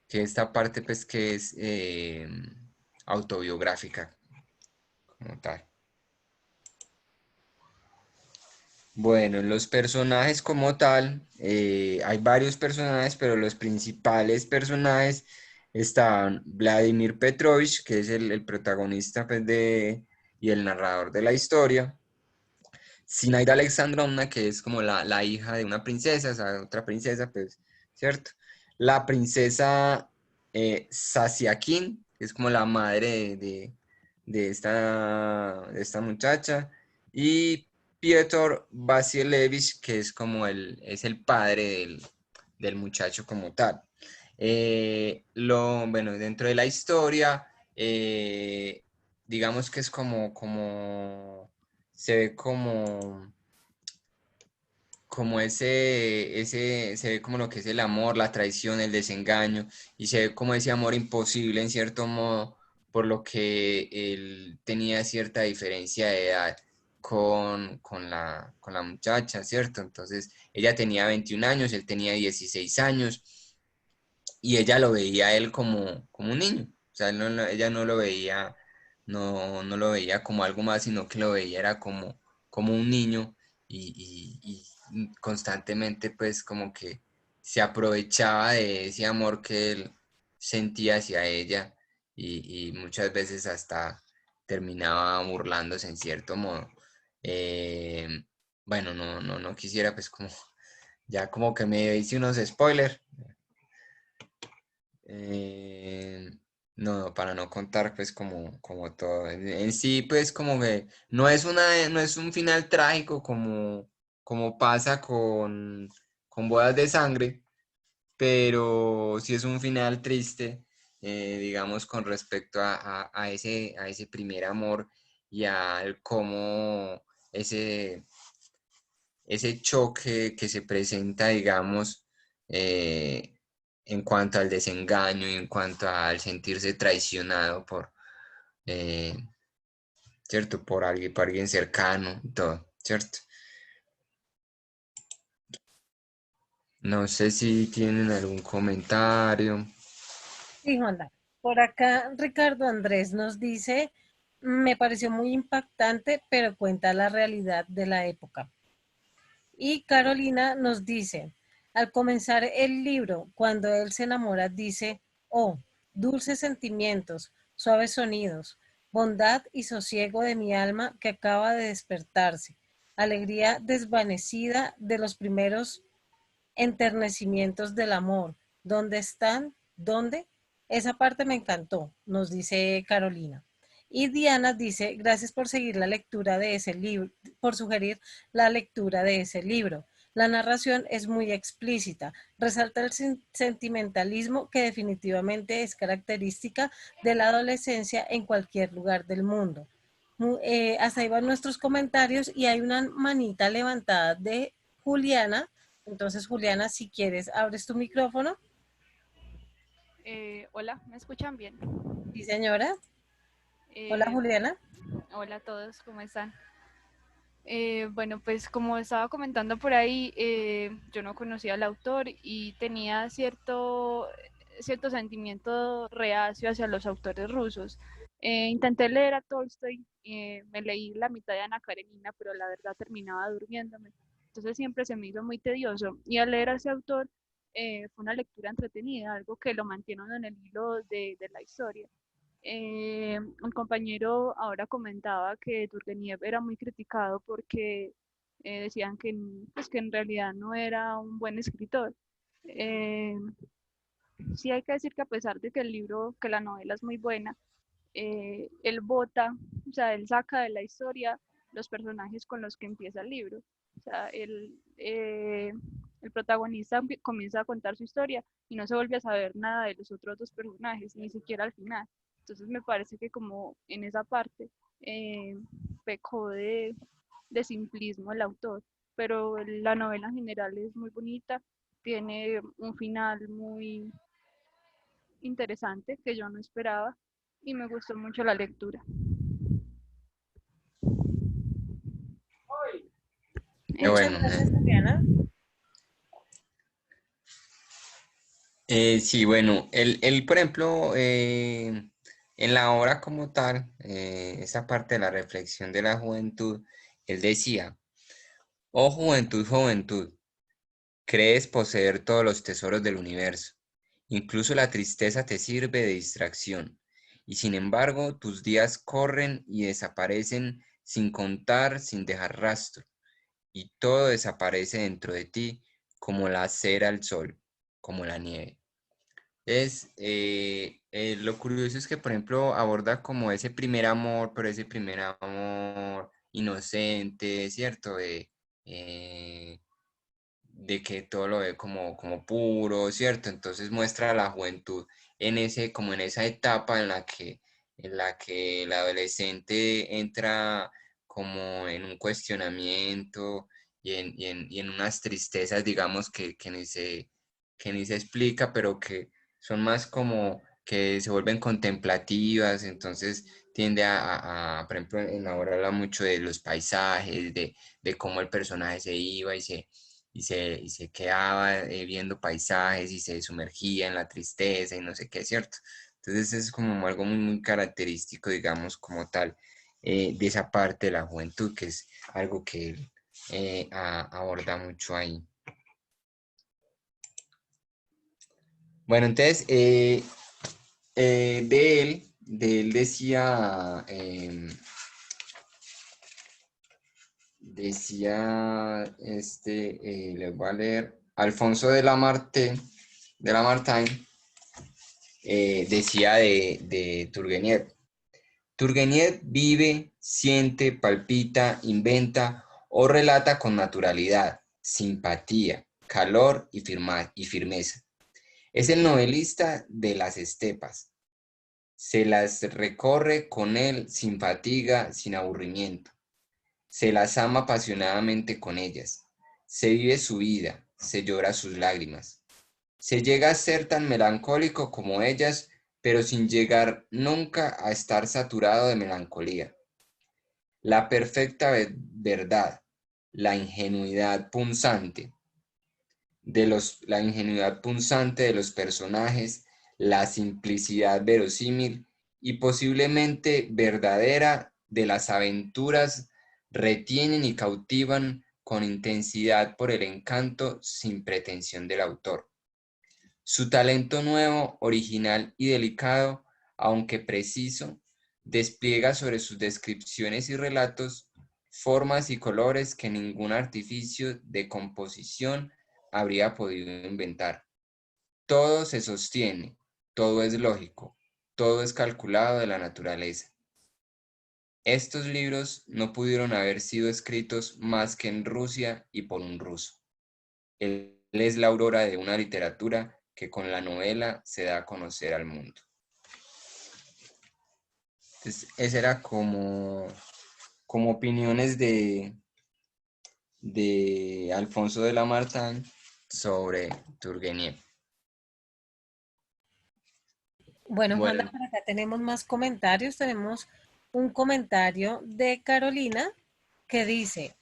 esta parte pues que es autobiográfica como tal. Bueno, los personajes como tal, hay varios personajes, pero los principales personajes están Vladimir Petrovich, que es el protagonista pues, y el narrador de la historia. Zinaida Alexandrovna, que es como la hija de una princesa, o sea, otra princesa, pues, ¿cierto? La princesa Sasiakin, que es como la madre de esta muchacha, y Piotr Vasilyevich, que es como es el padre del muchacho como tal. Bueno, dentro de la historia, digamos que es se ve como se ve como lo que es el amor, la traición, el desengaño, y se ve como ese amor imposible en cierto modo, por lo que él tenía cierta diferencia de edad con la muchacha, ¿cierto? Entonces ella tenía 21 años, él tenía 16 años, y ella lo veía a él como un niño, o sea, ella no lo veía, no lo veía como algo más, sino que lo veía era como un niño y constantemente pues como que se aprovechaba de ese amor que él sentía hacia ella y muchas veces hasta terminaba burlándose en cierto modo. Eh, bueno, no quisiera pues como ya como que me hice unos spoilers. Eh, no, para no contar pues como todo. En sí pues como que no es un final trágico como pasa con Bodas de Sangre, pero sí es un final triste, digamos, con respecto a ese primer amor y al cómo ese, ese choque que se presenta, digamos, eh, en cuanto al desengaño y en cuanto al sentirse traicionado eh, ¿cierto? Por alguien cercano y todo, ¿cierto? No sé si tienen algún comentario. Sí, Juanda. Por acá Ricardo Andrés nos dice, me pareció muy impactante, pero cuenta la realidad de la época. Y Carolina nos dice, al comenzar el libro, cuando él se enamora, dice, oh, dulces sentimientos, suaves sonidos, bondad y sosiego de mi alma que acaba de despertarse, alegría desvanecida de los primeros enternecimientos del amor. ¿Dónde están? ¿Dónde? Esa parte me encantó, nos dice Carolina. Y Diana dice, gracias por seguir la lectura de ese libro, por sugerir la lectura de ese libro. La narración es muy explícita, resalta el sentimentalismo que definitivamente es característica de la adolescencia en cualquier lugar del mundo. Hasta ahí van nuestros comentarios y hay una manita levantada de Juliana. Entonces, Juliana, si quieres, abres tu micrófono. Hola, ¿me escuchan bien? Sí, señora. Hola, Eh, Juliana. Hola a todos, ¿cómo están? Bueno, pues como estaba comentando por ahí, yo no conocía al autor y tenía cierto sentimiento reacio hacia los autores rusos. Intenté leer a Tolstoy, me leí la mitad de Ana Karenina, pero la verdad terminaba durmiéndome. Entonces siempre se me hizo muy tedioso. Y al leer a ese autor fue una lectura entretenida, algo que lo mantiene uno en el hilo de la historia. Un compañero ahora comentaba que Turgeniev era muy criticado porque decían pues, que en realidad no era un buen escritor. Eh, sí hay que decir que a pesar de que que la novela es muy buena, él bota, o sea, él saca de la historia los personajes con los que empieza el libro. O sea, el protagonista comienza a contar su historia y no se vuelve a saber nada de los otros dos personajes, ni siquiera al final. Entonces me parece que como en esa parte eh, pecó de simplismo el autor, pero la novela en general es muy bonita, tiene un final muy interesante que yo no esperaba y me gustó mucho la lectura. Qué Muchas bueno. gracias, Juliana. Sí, bueno, por ejemplo, en la obra como tal, esa parte de la reflexión de la juventud, él decía, oh juventud, juventud, crees poseer todos los tesoros del universo, incluso la tristeza te sirve de distracción, y sin embargo tus días corren y desaparecen sin contar, sin dejar rastro, y todo desaparece dentro de ti como la cera al sol, como la nieve. Lo curioso es que, por ejemplo, aborda como ese primer amor, pero ese primer amor inocente, ¿cierto? De que todo lo ve como puro, ¿cierto? Entonces muestra a la juventud como en esa etapa en la que el adolescente entra como en un cuestionamiento y en unas tristezas, digamos, que ni se explica, pero que son más como que se vuelven contemplativas, entonces tiende por ejemplo, en la obra habla mucho de los paisajes, de cómo el personaje se iba y se quedaba viendo paisajes y se sumergía en la tristeza y no sé qué, ¿cierto? Entonces es como algo muy, muy característico, digamos, como tal, de esa parte de la juventud, que es algo que él aborda mucho ahí. Bueno, entonces, de él decía, les voy a leer, Alfonso de Lamartine, decía de Turgeniev. Turgeniev vive, siente, palpita, inventa o relata con naturalidad, simpatía, calor y firmeza. Es el novelista de las estepas. Se las recorre con él sin fatiga, sin aburrimiento. Se las ama apasionadamente con ellas. Se vive su vida, se llora sus lágrimas. Se llega a ser tan melancólico como ellas, pero sin llegar nunca a estar saturado de melancolía. La perfecta verdad, la ingenuidad punzante la ingenuidad punzante de los personajes, la simplicidad verosímil y posiblemente verdadera de las aventuras retienen y cautivan con intensidad por el encanto sin pretensión del autor. Su talento nuevo, original y delicado, aunque preciso, despliega sobre sus descripciones y relatos formas y colores que ningún artificio de composición habría podido inventar. Todo se sostiene, todo es lógico, todo es calculado de la naturaleza. Estos libros no pudieron haber sido escritos más que en Rusia y por un ruso. Él es la aurora de una literatura que con la novela se da a conocer al mundo. Entonces, ese era como opiniones de Alfonso de Lamartine sobre Turgeniev. Bueno, Juanda, Bueno, por acá tenemos más comentarios. Tenemos un comentario de Carolina que dice,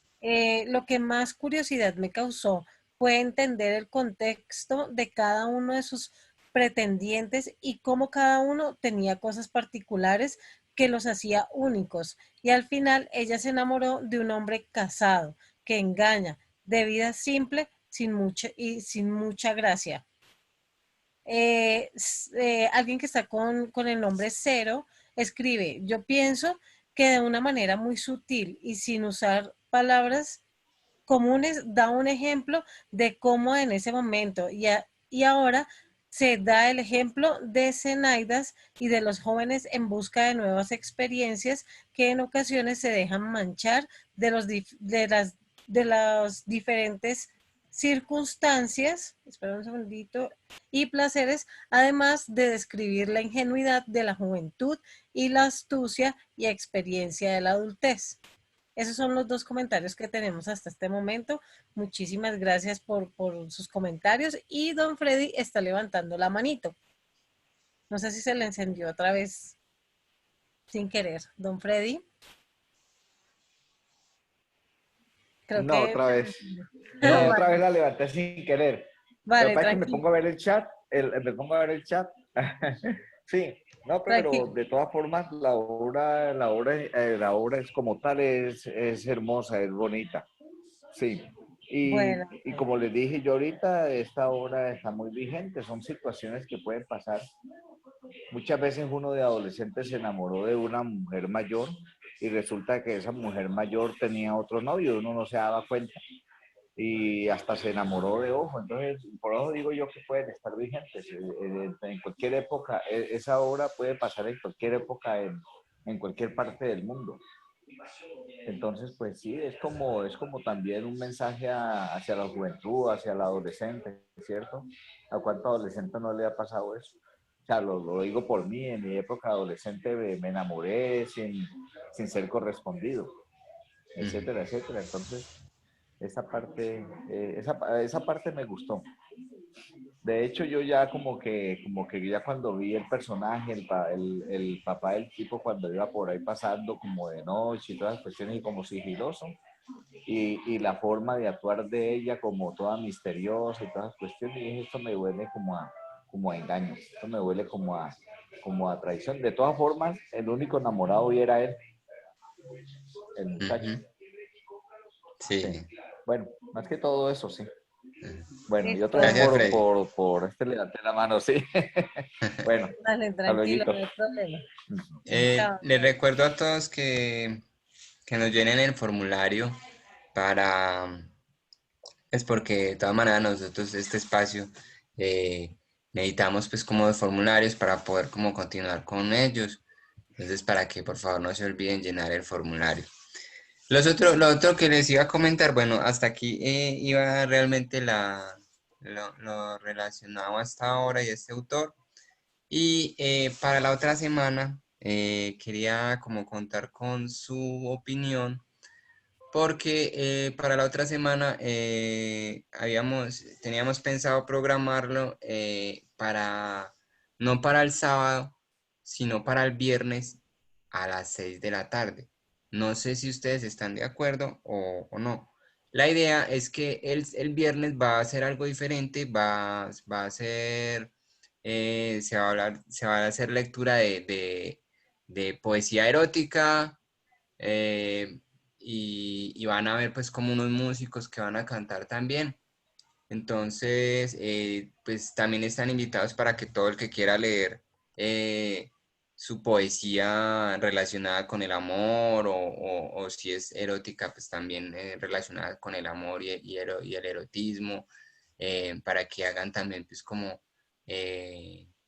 lo que más curiosidad me causó fue entender el contexto de cada uno de sus pretendientes y cómo cada uno tenía cosas particulares que los hacía únicos. Y al final ella se enamoró de un hombre casado que engaña, de vida simple sin mucha gracia. Alguien que está con el nombre Cero escribe, yo pienso que de una manera muy sutil y sin usar palabras comunes da un ejemplo de cómo en ese momento y ahora se da el ejemplo de Zenaidas y de los jóvenes en busca de nuevas experiencias que en ocasiones se dejan manchar de las diferentes circunstancias, espera un segundito, y placeres, además de describir la ingenuidad de la juventud y la astucia y experiencia de la adultez. Esos son los dos comentarios que tenemos hasta este momento. Muchísimas gracias por sus comentarios. Y don Freddy está levantando la manito. No sé si se le encendió otra vez sin querer. Don Freddy. Creo No, que... otra vez. No, otra vez Vale, la levanté sin querer. Lo que vale, pasa es que me tranquilo. pongo a ver el chat, me pongo a ver el chat. Sí, no, pero Tranquilo. de todas formas la obra es como tal, es hermosa, es bonita. Sí. Bueno, Y como les dije yo ahorita, esta obra está muy vigente, son situaciones que pueden pasar. Muchas veces uno de adolescente se enamoró de una mujer mayor y resulta que esa mujer mayor tenía otro novio, uno no se daba cuenta y hasta se enamoró de ojo. Entonces, por eso digo yo que pueden estar vigentes en cualquier época. Esa obra puede pasar en cualquier época, en cualquier parte del mundo. Entonces, pues sí, es como también un mensaje hacia la juventud, hacia el adolescente, ¿cierto? ¿A cuánto adolescente no le ha pasado eso? O sea, lo digo por mí, en mi época adolescente me enamoré sin ser correspondido, etcétera, etcétera. Entonces, esa parte me gustó. De hecho, yo ya como que ya cuando vi el personaje, el papá del tipo cuando iba por ahí pasando como de noche y todas las cuestiones y como sigiloso, y la forma de actuar de ella como toda misteriosa y todas las cuestiones, y dije, esto me huele como a engaño, esto me huele como a traición. De todas formas, el único enamorado hoy era él, el muchacho. Ujú. Sí. Sí. Bueno, más que todo eso, sí. Ujú. Bueno, y otra vez Listo. Gracias, Freddy. por este levanté la mano, sí. Bueno, Dale, hasta tranquilo, luego. no hay problema. Chao. Les recuerdo a todos que nos llenen el formulario para, es porque de todas maneras nosotros este espacio eh, necesitamos pues como los formularios para poder como continuar con ellos. Entonces para que por favor no se olviden llenar el formulario. Lo otro que les iba a comentar, bueno, hasta aquí iba realmente lo relacionado hasta ahora y este autor. Y para la otra semana quería como contar con su opinión porque para la otra semana teníamos pensado programarlo no para el sábado, sino para el viernes a las 6 de la tarde. No sé si ustedes están de acuerdo o no. La idea es que el viernes va a ser algo diferente, va a ser, se va a hacer lectura de poesía erótica. eh, y van a ver pues como unos músicos que van a cantar también. Entonces, pues también están invitados para que todo el que quiera leer su poesía relacionada con el amor o si es erótica, pues también relacionada con el amor y el erotismo, para que hagan también pues como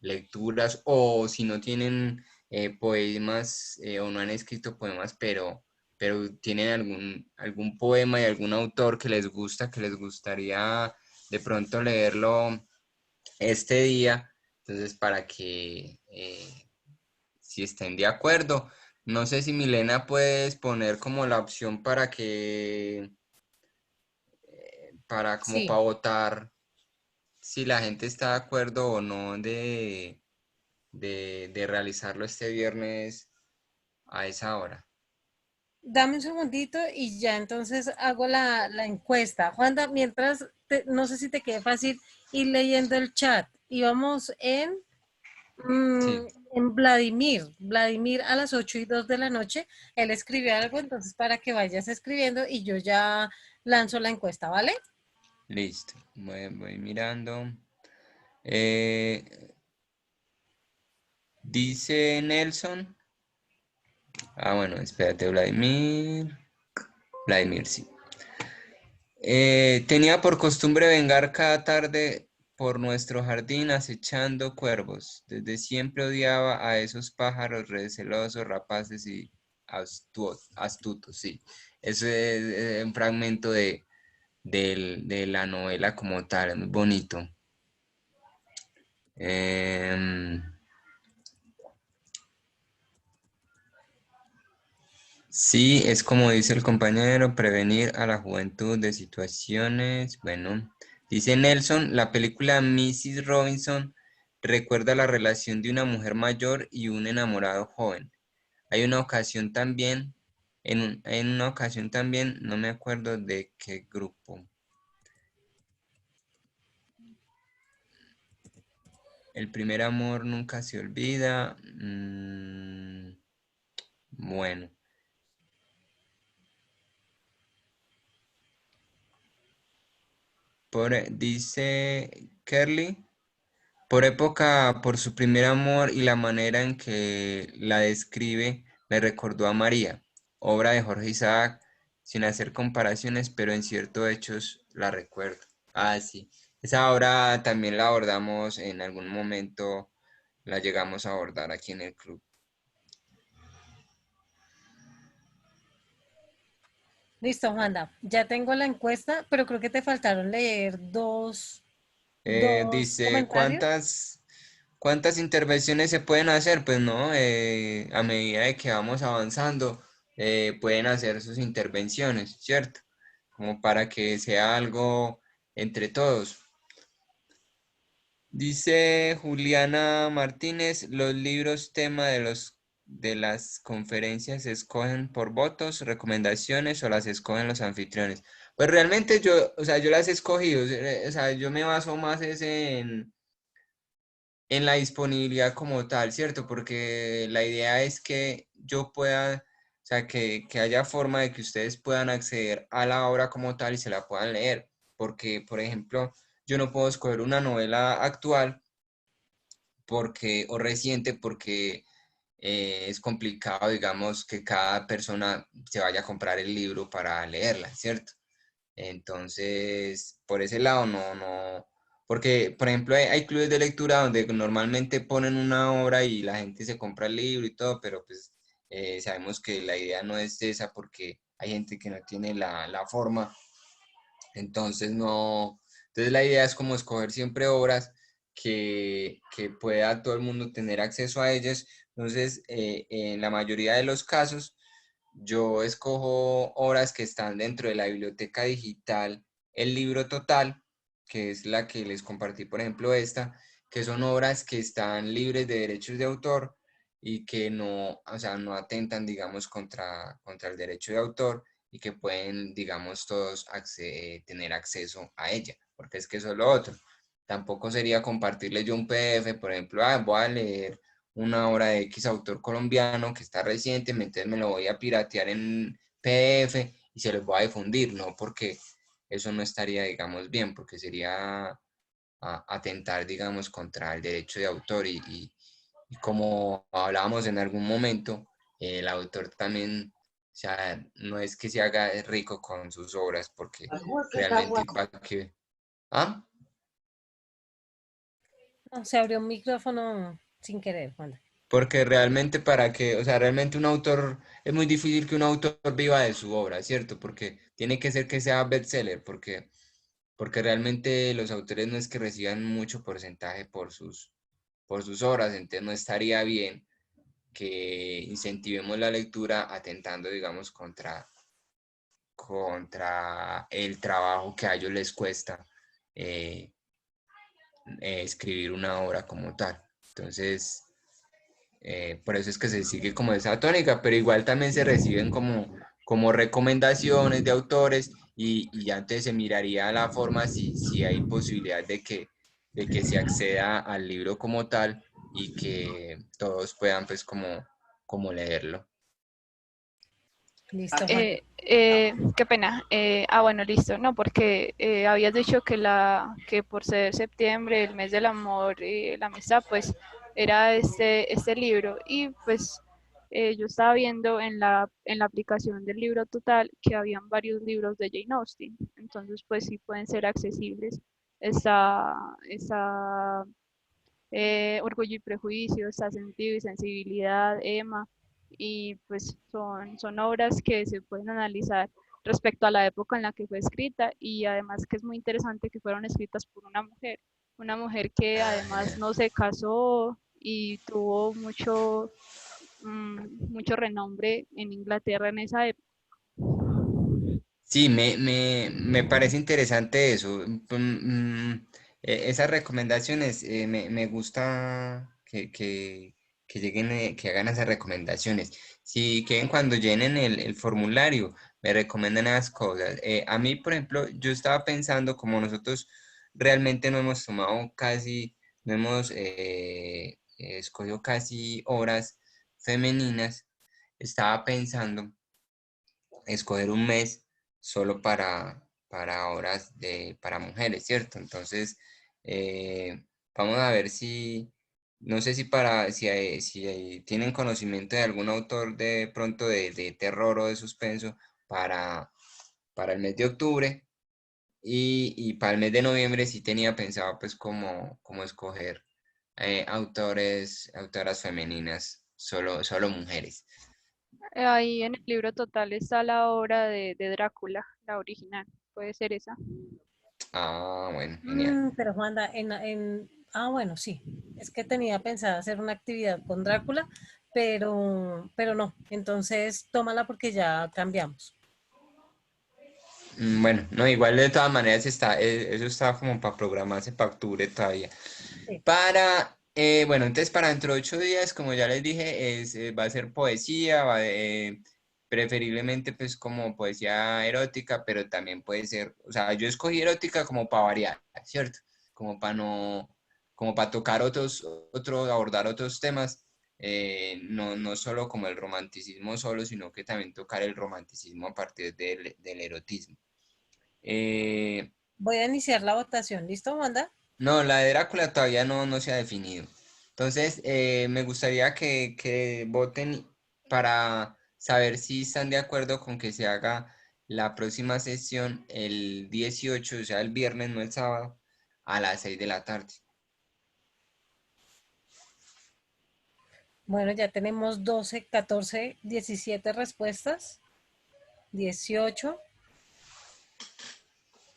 lecturas o si no tienen poemas o no han escrito poemas, pero tienen algún poema y algún autor que les gusta, que les gustaría de pronto leerlo este día, entonces para que si estén de acuerdo, no sé si Milena puedes poner como la opción para como Sí, para votar si la gente está de acuerdo o no de realizarlo este viernes a esa hora. dame un segundito y ya entonces hago la encuesta. Juanda, mientras, no sé si te quede fácil ir leyendo el chat. Íbamos Sí, en Vladimir a las 8:02 de la noche. Él escribió algo, entonces para que vayas escribiendo y yo ya lanzo la encuesta, ¿vale? listo. Voy mirando. Eh, dice Nelson. Ah, bueno, espérate, Vladimir. Vladimir, sí. Tenía por costumbre vengar cada tarde por nuestro jardín acechando cuervos. Desde siempre odiaba a esos pájaros recelosos, rapaces y astutos, sí. Ese es un fragmento de la novela como tal, es muy bonito. Em, sí, es como dice el compañero, prevenir a la juventud de situaciones. Bueno, dice Nelson, la película Mrs. Robinson recuerda la relación de una mujer mayor y un enamorado joven. Hay una ocasión también, en una ocasión también, no me acuerdo de qué grupo. El primer amor nunca se olvida. Bueno, dice Curly. Por época, por su primer amor y la manera en que la describe, me recordó a María, obra de Jorge Isaac, sin hacer comparaciones, pero en ciertos hechos la recuerdo. Ah, sí. Esa obra también la abordamos en algún momento, la llegamos a abordar aquí en el club. Listo, Juanda. Ya tengo la encuesta, pero creo que te faltaron leer dos Dice, comentarios. ¿cuántas intervenciones se pueden hacer? Pues no, a medida de que vamos avanzando, pueden hacer sus intervenciones, ¿cierto? como para que sea algo entre todos. Dice Juliana Martínez, los libros tema de las conferencias se escogen por votos, recomendaciones o las escogen los anfitriones. Pues realmente yo, o sea, yo las he escogido, o sea, yo me baso más es en la disponibilidad como tal, ¿cierto? Porque la idea es que yo pueda, o sea, que haya forma de que ustedes puedan acceder a la obra como tal y se la puedan leer. Porque, por ejemplo, yo no puedo escoger una novela actual porque, o reciente porque es complicado, digamos, que cada persona se vaya a comprar el libro para leerla, ¿cierto? Entonces, por ese lado, no, porque, por ejemplo, hay clubes de lectura donde normalmente ponen una obra y la gente se compra el libro y todo, pero pues sabemos que la idea no es esa porque hay gente que no tiene la forma, entonces no, entonces la idea es como escoger siempre obras que pueda todo el mundo tener acceso a ellas, entonces en la mayoría de los casos, yo escojo obras que están dentro de la biblioteca digital, el libro total, que es la que les compartí, por ejemplo, esta, que son obras que están libres de derechos de autor y que no, o sea, no atentan, digamos, contra el derecho de autor y que pueden, digamos, todos tener acceso a ella, porque es que eso es lo otro. Tampoco sería compartirles yo un PDF, por ejemplo, voy a leer una obra de X autor colombiano que está reciente, entonces me lo voy a piratear en PDF y se los voy a difundir, ¿no? Porque eso no estaría, digamos, bien, porque sería atentar, digamos, contra el derecho de autor y como hablábamos en algún momento, el autor también, o sea, no es que se haga rico con sus obras, porque realmente para que... ¿Ah? No, se abrió un micrófono sin querer, Juan. Porque realmente para que, o sea, realmente un autor, es muy difícil que un autor viva de su obra, ¿cierto? Porque tiene que ser que sea bestseller, porque realmente los autores no es que reciban mucho porcentaje por sus obras, entonces no estaría bien que incentivemos la lectura atentando, digamos, contra el trabajo que a ellos les cuesta eh, escribir una obra como tal. Entonces, por eso es que se sigue como esa tónica, pero igual también se reciben como recomendaciones de autores y antes se miraría la forma si hay posibilidad de que se acceda al libro como tal y que todos puedan pues como leerlo. Listo, Juan. Qué pena. Bueno, listo. No, porque habías dicho que por ser septiembre, el mes del amor y la amistad, pues era este libro. Y pues yo estaba viendo en la aplicación del libro total que habían varios libros de Jane Austen. Entonces, pues sí pueden ser accesibles. Está Orgullo y Prejuicio, está Sentido y Sensibilidad, Emma, y pues son obras que se pueden analizar respecto a la época en la que fue escrita y además que es muy interesante que fueron escritas por una mujer que además no se casó y tuvo mucho renombre en Inglaterra en esa época. Sí, me parece interesante eso. Esas recomendaciones, me gusta que lleguen, que hagan esas recomendaciones. Si quieren, cuando llenen el formulario, me recomiendan esas cosas. A mí, por ejemplo, yo estaba pensando, como nosotros realmente no hemos tomado casi, no hemos escogido casi horas femeninas, estaba pensando escoger un mes solo para horas para mujeres, ¿cierto? Entonces, vamos a ver no sé si tienen conocimiento de algún autor de pronto de terror o de suspenso para, para el mes de octubre y para el mes de noviembre sí tenía pensado pues como escoger autoras femeninas, solo mujeres. Ahí en el libro total está la obra de Drácula, la original. Puede ser esa. Ah, bueno, genial. Pero Juanda, bueno, sí, es que tenía pensado hacer una actividad con Drácula, pero no, entonces tómala porque ya cambiamos. Bueno, no, igual de todas maneras eso está como para programarse para octubre todavía. Sí. Bueno, entonces para dentro de 8 días, como ya les dije, va a ser poesía, preferiblemente pues como poesía erótica, pero también puede ser, o sea, yo escogí erótica como para variar, ¿cierto? Como para no, como para tocar abordar otros temas, no solo como el romanticismo solo, sino que también tocar el romanticismo a partir del erotismo. Eh, Voy a iniciar la votación. ¿Listo, Wanda? no, la de Drácula todavía no se ha definido. Entonces, me gustaría que voten para saber si están de acuerdo con que se haga la próxima sesión el 18, o sea, el viernes, no el sábado, a las 6 de la tarde. Bueno, ya tenemos 12, 14, 17 respuestas. 18.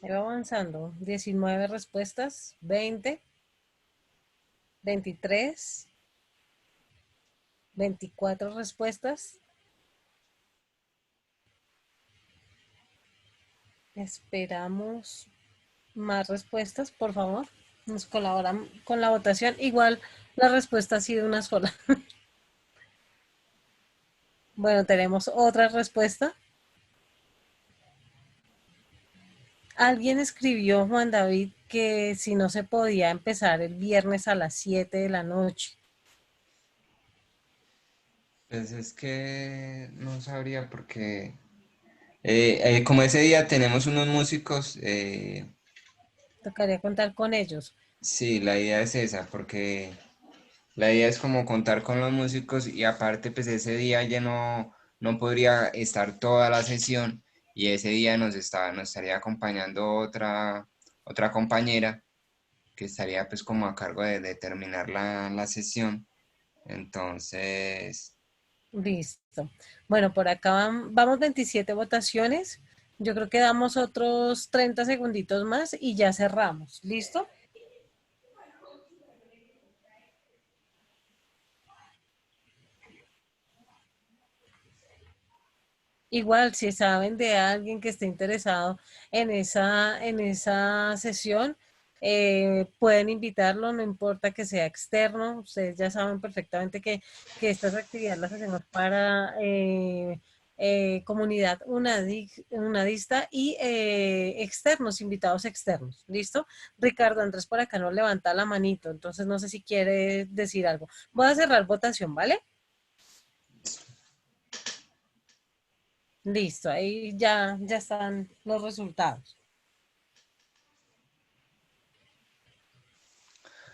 Ahí va avanzando. 19 respuestas. 20. 23. 24 respuestas. Esperamos más respuestas, por favor. Nos colaboran con la votación. Igual la respuesta ha sido una sola. Bueno, tenemos otra respuesta. Alguien escribió, Juan David, que si no se podía empezar el viernes a las 7 de la noche. Pues es que no sabría porque como ese día tenemos unos músicos, Tocaría contar con ellos. sí, la idea es esa, porque la idea es como contar con los músicos y aparte pues ese día ya no podría estar toda la sesión y ese día nos estaría acompañando otra compañera que estaría pues como a cargo de terminar la sesión. Entonces, Listo. Bueno, por acá vamos 27 votaciones. Yo creo que damos otros 30 segunditos más y ya cerramos. ¿Listo? Igual, si saben de alguien que esté interesado en esa sesión, pueden invitarlo, no importa que sea externo. Ustedes ya saben perfectamente que estas actividades las hacemos para comunidad unadista y externos, invitados externos. ¿Listo? Ricardo Andrés por acá no levanta la manito, entonces no sé si quiere decir algo. Voy a cerrar votación, ¿vale? Listo, ahí ya están los resultados.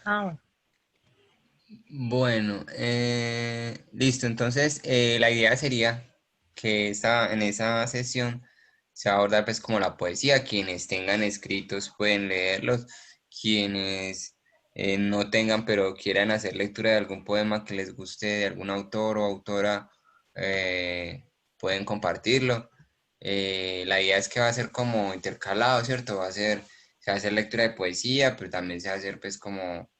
Ah, bueno. bueno, listo. Entonces, la idea sería que en esa sesión se va a abordar pues como la poesía. Quienes tengan escritos pueden leerlos. Quienes no tengan pero quieran hacer lectura de algún poema que les guste de algún autor o autora, pueden compartirlo. La idea es que va a ser como intercalado, ¿cierto? Se va a hacer lectura de poesía, pero también se va a hacer pues como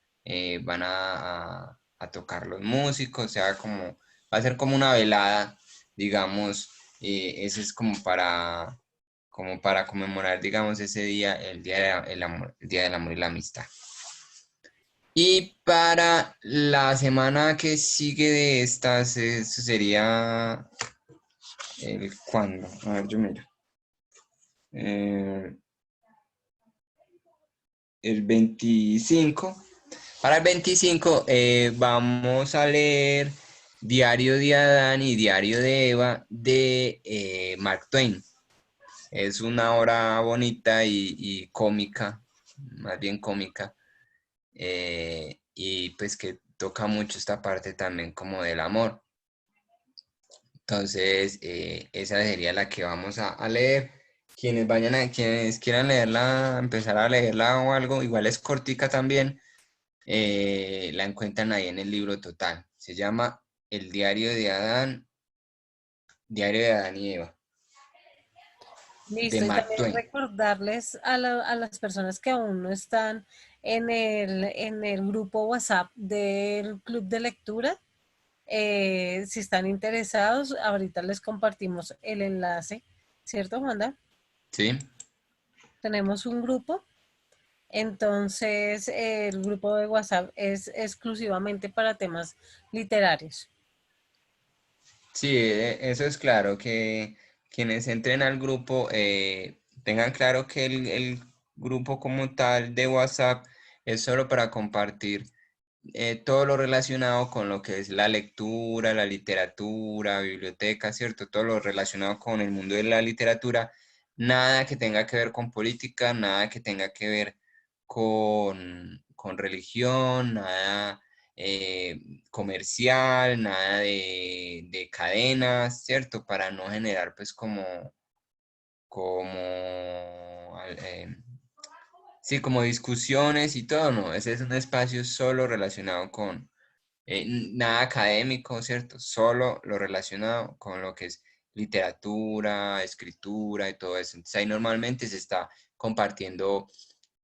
van a tocar los músicos, o sea, va a ser como una velada, digamos, ese es como para conmemorar, digamos, ese día, el día del amor y la amistad. Y para la semana que sigue de estas, eso sería ¿cuándo? A ver, yo miro. Eh, el 25. Para el 25 vamos a leer Diario de Adán y Diario de Eva de Mark Twain. Es una obra bonita y cómica, más bien cómica, y pues que toca mucho esta parte también como del amor. Entonces, esa sería la que vamos a leer. Quienes quieran leerla, empezar a leerla o algo, igual es cortica también, la encuentran ahí en el libro total. Se llama El Diario de Adán y Eva, de Listo, y Mark también Twain. recordarles a las personas que aún no están en el grupo WhatsApp del Club de Lectura, si están interesados, ahorita les compartimos el enlace, ¿cierto, Wanda? ¿Sí? tenemos un grupo. Entonces, el grupo de WhatsApp es exclusivamente para temas literarios. Sí, eso es claro, que quienes entren al grupo tengan claro que el grupo como tal de WhatsApp es solo para compartir todo lo relacionado con lo que es la lectura, la literatura, biblioteca, ¿cierto? Todo lo relacionado con el mundo de la literatura, nada que tenga que ver con política, nada que tenga que ver con religión, nada comercial, nada de cadenas, ¿cierto? Para no generar pues como sí, como discusiones y todo, ¿no? Ese es un espacio solo relacionado con nada académico, ¿cierto? Solo lo relacionado con lo que es literatura, escritura y todo eso. Entonces ahí normalmente se está compartiendo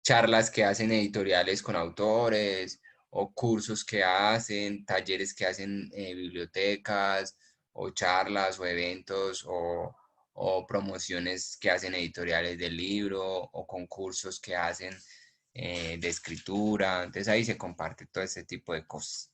charlas que hacen editoriales con autores o cursos que hacen, talleres que hacen bibliotecas o charlas o eventos o promociones que hacen editoriales del libro o concursos que hacen de escritura. Entonces ahí se comparte todo ese tipo de cosas.